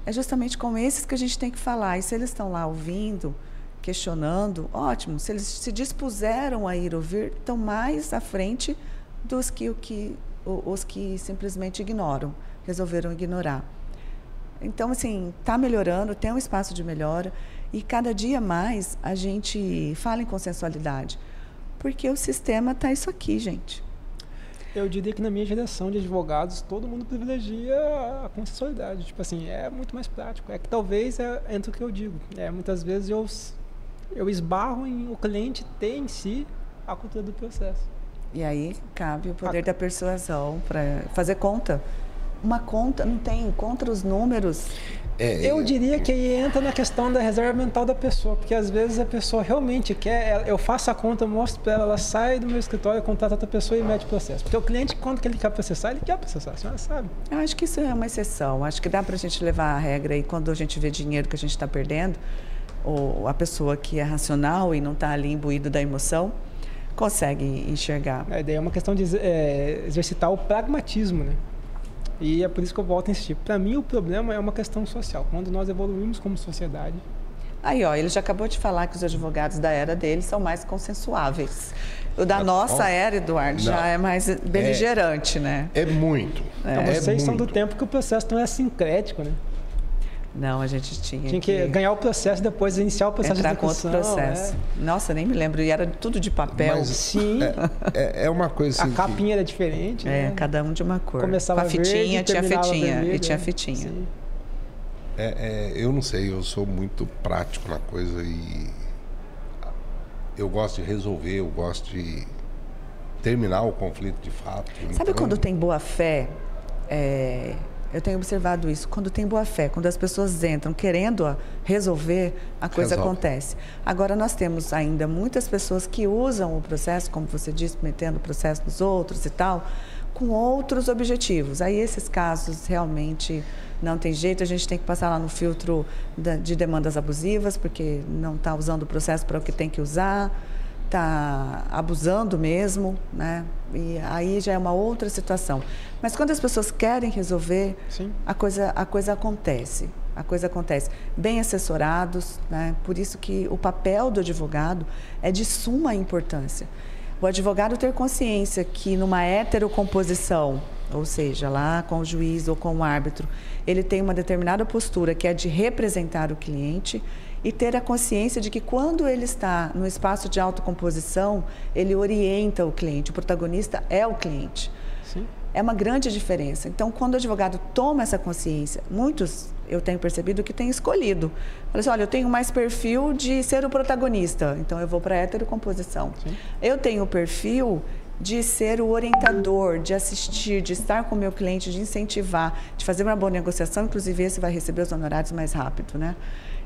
É justamente com esses que a gente tem que falar. E se eles estão lá ouvindo, questionando, ótimo. Se eles se dispuseram a ir ouvir, estão mais à frente dos que os que simplesmente ignoram, resolveram ignorar. Então, assim, está melhorando, tem um espaço de melhora e cada dia mais a gente fala em consensualidade, porque o sistema está isso aqui, gente. Eu diria que na minha geração de advogados, todo mundo privilegia a consensualidade. Tipo assim, é muito mais prático. É que talvez entre o que eu digo. Muitas vezes eu esbarro em o cliente ter em si a cultura do processo. E aí cabe o poder da persuasão para fazer conta. Uma conta, não tem contra os números. Eu diria que aí entra na questão da reserva mental da pessoa, porque às vezes a pessoa realmente quer, eu faço a conta, mostro para ela, ela sai do meu escritório, contrata outra pessoa e mete o processo. Porque o cliente, quando que ele quer processar, a senhora sabe. Eu acho que isso é uma exceção. Acho que dá para a gente levar a regra e quando a gente vê dinheiro que a gente está perdendo, ou a pessoa que é racional e não está ali imbuído da emoção, consegue enxergar. Daí é uma questão de exercitar o pragmatismo, né? E é por isso que eu volto a insistir. Para mim, o problema é uma questão social. Quando nós evoluímos como sociedade... Aí, ó, ele já acabou de falar que os advogados da era dele são mais consensuáveis. O da nossa era, Eduardo, já é mais beligerante, né? É muito. Então, vocês são do tempo que o processo não é sincrético, né? Não, a gente tinha que ganhar o processo, depois iniciar o processo entrar de execução. Com outro processo. Nossa, nem me lembro. E era tudo de papel. Mas, sim. É uma coisa assim. A capinha era diferente, né? Cada um de uma cor. Começava com a fitinha, verde, tinha fitinha. vermelho, E tinha fitinha. Sim. Eu não sei, eu sou muito prático na coisa e eu gosto de resolver, eu gosto de terminar o conflito de fato. Sabe quando tem boa fé? Eu tenho observado isso. Quando tem boa fé, quando as pessoas entram querendo resolver, a coisa acontece. Agora, nós temos ainda muitas pessoas que usam o processo, como você disse, metendo o processo nos outros e tal, com outros objetivos. Aí, esses casos, realmente, não tem jeito. A gente tem que passar lá no filtro de demandas abusivas, porque não está usando o processo para o que tem que usar, está abusando mesmo, né? E aí já é uma outra situação. Mas quando as pessoas querem resolver, a coisa acontece. A coisa acontece. Bem assessorados, né? Por isso que o papel do advogado é de suma importância. O advogado ter consciência que numa heterocomposição, ou seja, lá com o juiz ou com o árbitro, ele tem uma determinada postura que é de representar o cliente e ter a consciência de que quando ele está no espaço de autocomposição, ele orienta o cliente, o protagonista é o cliente. Sim. É uma grande diferença. Então, quando o advogado toma essa consciência, muitos eu tenho percebido que têm escolhido. Fala assim, olha, eu tenho mais perfil de ser o protagonista, então eu vou para a heterocomposição. Sim. Eu tenho o perfil de ser o orientador, de assistir, de estar com o meu cliente, de incentivar, de fazer uma boa negociação, inclusive esse vai receber os honorários mais rápido, né?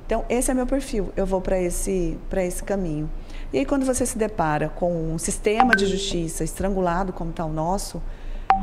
Então, esse é meu perfil, eu vou para esse caminho. E aí, quando você se depara com um sistema de justiça estrangulado como está o nosso,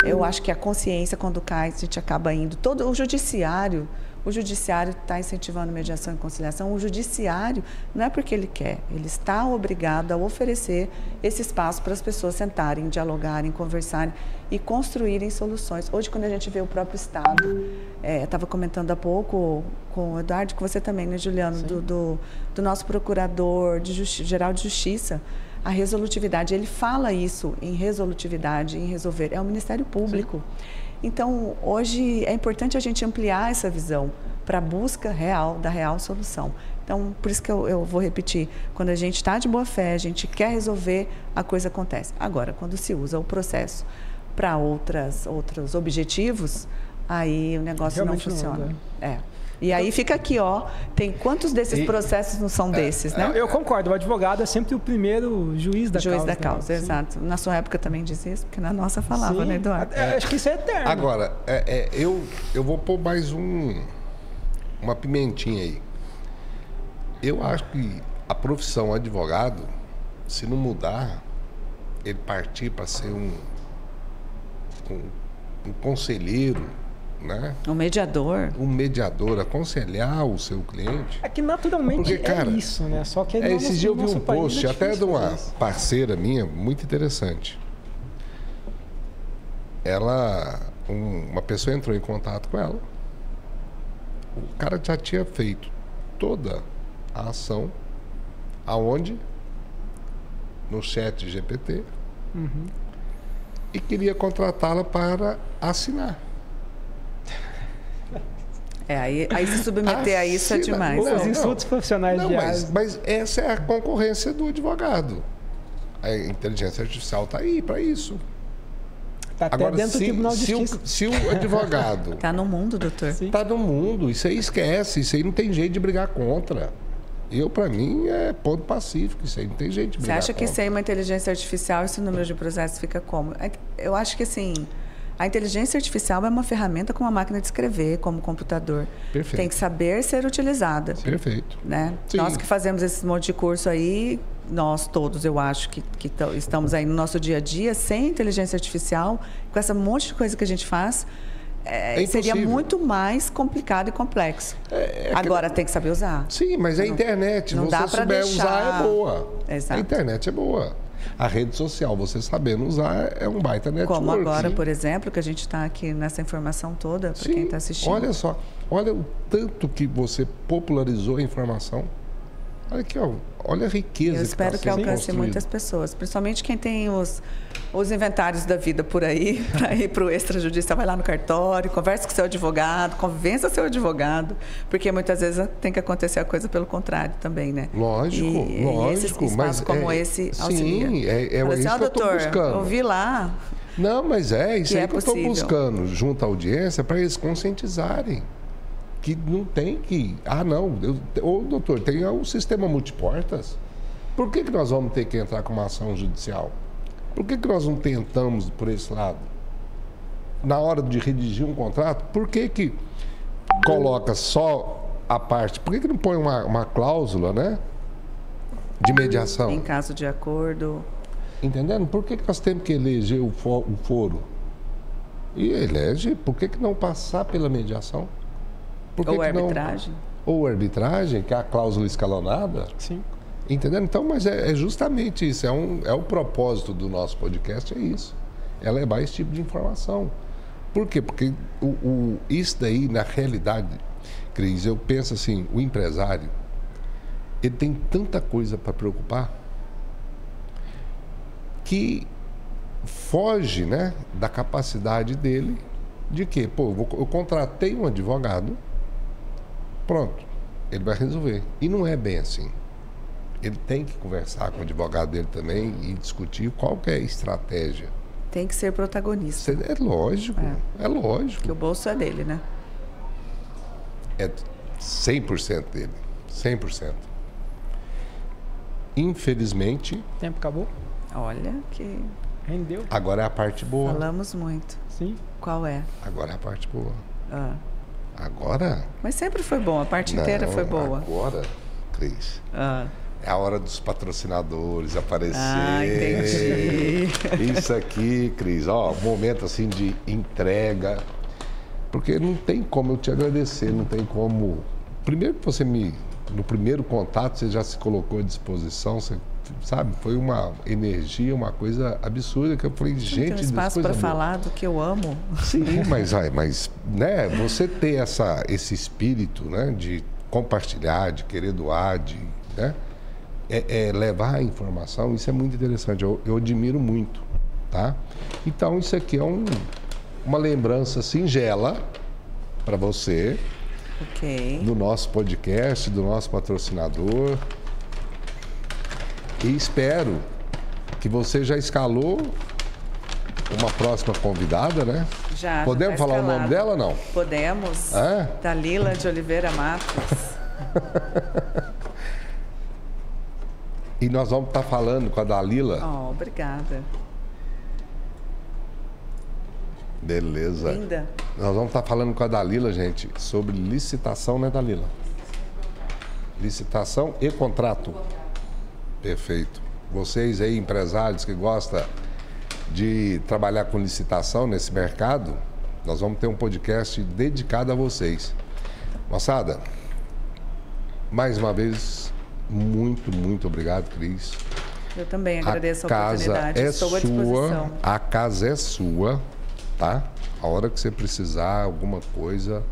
Eu acho que a consciência, quando cai, a gente acaba indo. Todo o judiciário está incentivando mediação e conciliação. O judiciário não é porque ele quer, ele está obrigado a oferecer esse espaço para as pessoas sentarem, dialogarem, conversarem e construírem soluções. Hoje, quando a gente vê o próprio Estado, estava comentando há pouco com o Eduardo, com você também, né, Juliano, do nosso procurador geral de Justiça, a resolutividade. Ele fala isso em resolutividade, em resolver. É o Ministério Público. Sim. Então, hoje é importante a gente ampliar essa visão para a busca real, da real solução. Então, por isso que eu vou repetir, quando a gente está de boa fé, a gente quer resolver, a coisa acontece. Agora, quando se usa o processo para outros objetivos, aí o negócio realmente não funciona. E aí fica aqui, ó, tem quantos desses processos não são desses, né? Eu concordo, o advogado é sempre o primeiro juiz da causa. Juiz da causa, exato. Na sua época também dizia isso, porque na nossa falava, né, Eduardo? Acho que isso é eterno. Agora, eu vou pôr mais uma pimentinha aí. Eu acho que a profissão advogado, se não mudar, ele partir para ser um conselheiro, né? Um mediador, aconselhar o seu cliente. É que naturalmente cara, isso, né? Só que esses dias eu vi um post até de uma parceira minha, muito interessante. Uma pessoa entrou em contato com ela. O cara já tinha feito toda a ação aonde? No chat GPT. Uhum. E queria contratá-la para assinar. Aí se submeter a isso é demais. Os insultos profissionais diários. Mas essa é a concorrência do advogado. A inteligência artificial está aí para isso. Está até agora, dentro do Tribunal de Justiça. Se o advogado... Está no mundo, doutor. Está no mundo. Isso aí esquece. Isso aí não tem jeito de brigar contra. Para mim, é ponto pacífico. Isso aí não tem jeito de brigar contra. Você acha que sem uma inteligência artificial, esse número de processos fica como? Eu acho que, assim... A inteligência artificial é uma ferramenta como a máquina de escrever, como o computador. Perfeito. Tem que saber ser utilizada. Perfeito. Né? Nós que fazemos esse monte de curso aí, nós todos, eu acho que estamos aí no nosso dia a dia, sem inteligência artificial, com essa monte de coisa que a gente faz, seria muito mais complicado e complexo. Agora tem que saber usar. Sim, mas a internet, não dá você souber usar, é boa. Exato. A internet é boa. A rede social, você sabendo usar, é um baita network. Como agora, por exemplo, que a gente está aqui nessa informação toda, para quem está assistindo. Olha só, olha o tanto que você popularizou a informação. Olha aqui, ó, olha a riqueza. Eu espero que alcance muitas pessoas, principalmente quem tem os inventários da vida por aí, para ir para o extrajudicial, vai lá no cartório, conversa com seu advogado, convença seu advogado, porque muitas vezes tem que acontecer a coisa pelo contrário também, né? Lógico. E esse espaço como esse auxilia. Sim, é assim, isso que eu estou buscando. Ouvi lá. Não, mas isso aí que eu estou buscando junto à audiência para eles conscientizarem. Que não tem que... doutor, tem o sistema multiportas. Por que nós vamos ter que entrar com uma ação judicial? Por que nós não tentamos por esse lado? Na hora de redigir um contrato, por que coloca só a parte? Por que não põe uma cláusula, né? De mediação? Em caso de acordo. Entendendo? Por que nós temos que eleger o foro? E elege, por que não passar pela mediação? Ou arbitragem. Ou arbitragem, que é a cláusula escalonada. Sim. Entendendo? Então, mas é justamente isso. É o propósito do nosso podcast, é isso. É levar esse tipo de informação. Por quê? Porque isso daí, na realidade, Cris, eu penso assim, o empresário, ele tem tanta coisa para preocupar que foge, né, da capacidade dele de que, eu contratei um advogado, pronto, ele vai resolver. E não é bem assim. Ele tem que conversar com o advogado dele também e discutir qual que é a estratégia. Tem que ser protagonista. É lógico, é lógico. Que o bolso é dele, né? É 100% dele, 100%. Infelizmente... O tempo acabou? Olha que... Rendeu. Agora é a parte boa. Falamos muito. Sim. Qual é? Agora é a parte boa. Agora... Mas sempre foi bom, a parte inteira foi boa. Agora, Cris, É a hora dos patrocinadores aparecer. Ah, entendi. Isso aqui, Cris, ó, um momento assim de entrega. Porque não tem como eu te agradecer, não tem como. Primeiro que você no primeiro contato, você já se colocou à disposição, você, sabe? Foi uma energia, uma coisa absurda que eu falei, gente, tem espaço para falar do que eu amo. Sim, mas né, você ter esse espírito, né, de compartilhar, de querer doar, né, levar a informação, isso é muito interessante, eu admiro muito, tá? Então, isso aqui é uma lembrança singela para você, do nosso podcast, do nosso patrocinador, e espero que você já escalou uma próxima convidada, né? Já. Podemos tá falar o nome dela ou não? Podemos. Dalila de Oliveira Matos. E nós vamos estar falando com a Dalila. Oh, obrigada. Beleza. Linda. Nós vamos estar falando com a Dalila, gente, sobre licitação, né, Dalila? Licitação e contrato. Perfeito. Vocês aí, empresários que gostam de trabalhar com licitação nesse mercado, nós vamos ter um podcast dedicado a vocês. Moçada, mais uma vez, muito, muito obrigado, Cris. Eu também agradeço a oportunidade. Estou à disposição. A casa é sua, tá? A hora que você precisar, alguma coisa,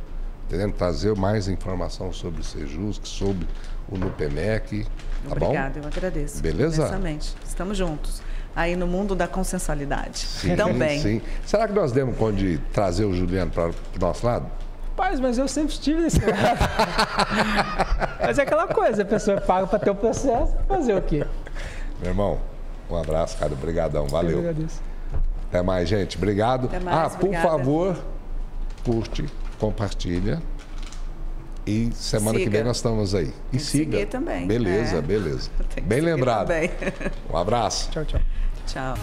querendo trazer mais informação sobre o Sejusc, sobre o NUPEMEC, tá bom? Obrigada, eu agradeço. Beleza? Imensamente. Estamos juntos. Aí no mundo da consensualidade. Sim, também. Sim. Será que nós demos conta de trazer o Juliano para o nosso lado? Rapaz, mas eu sempre estive nesse lado. Mas é aquela coisa, a pessoa paga para ter o processo, fazer o quê? Meu irmão, um abraço, cara. Obrigadão. Valeu. Eu agradeço. Até mais, gente. Obrigado. Até mais, por obrigada. favor, curte, compartilha. E semana que vem nós estamos aí. E siga. Seguir também. Beleza, beleza. Tem que Bem seguir lembrado. também. Um abraço. Tchau, tchau. Tchau.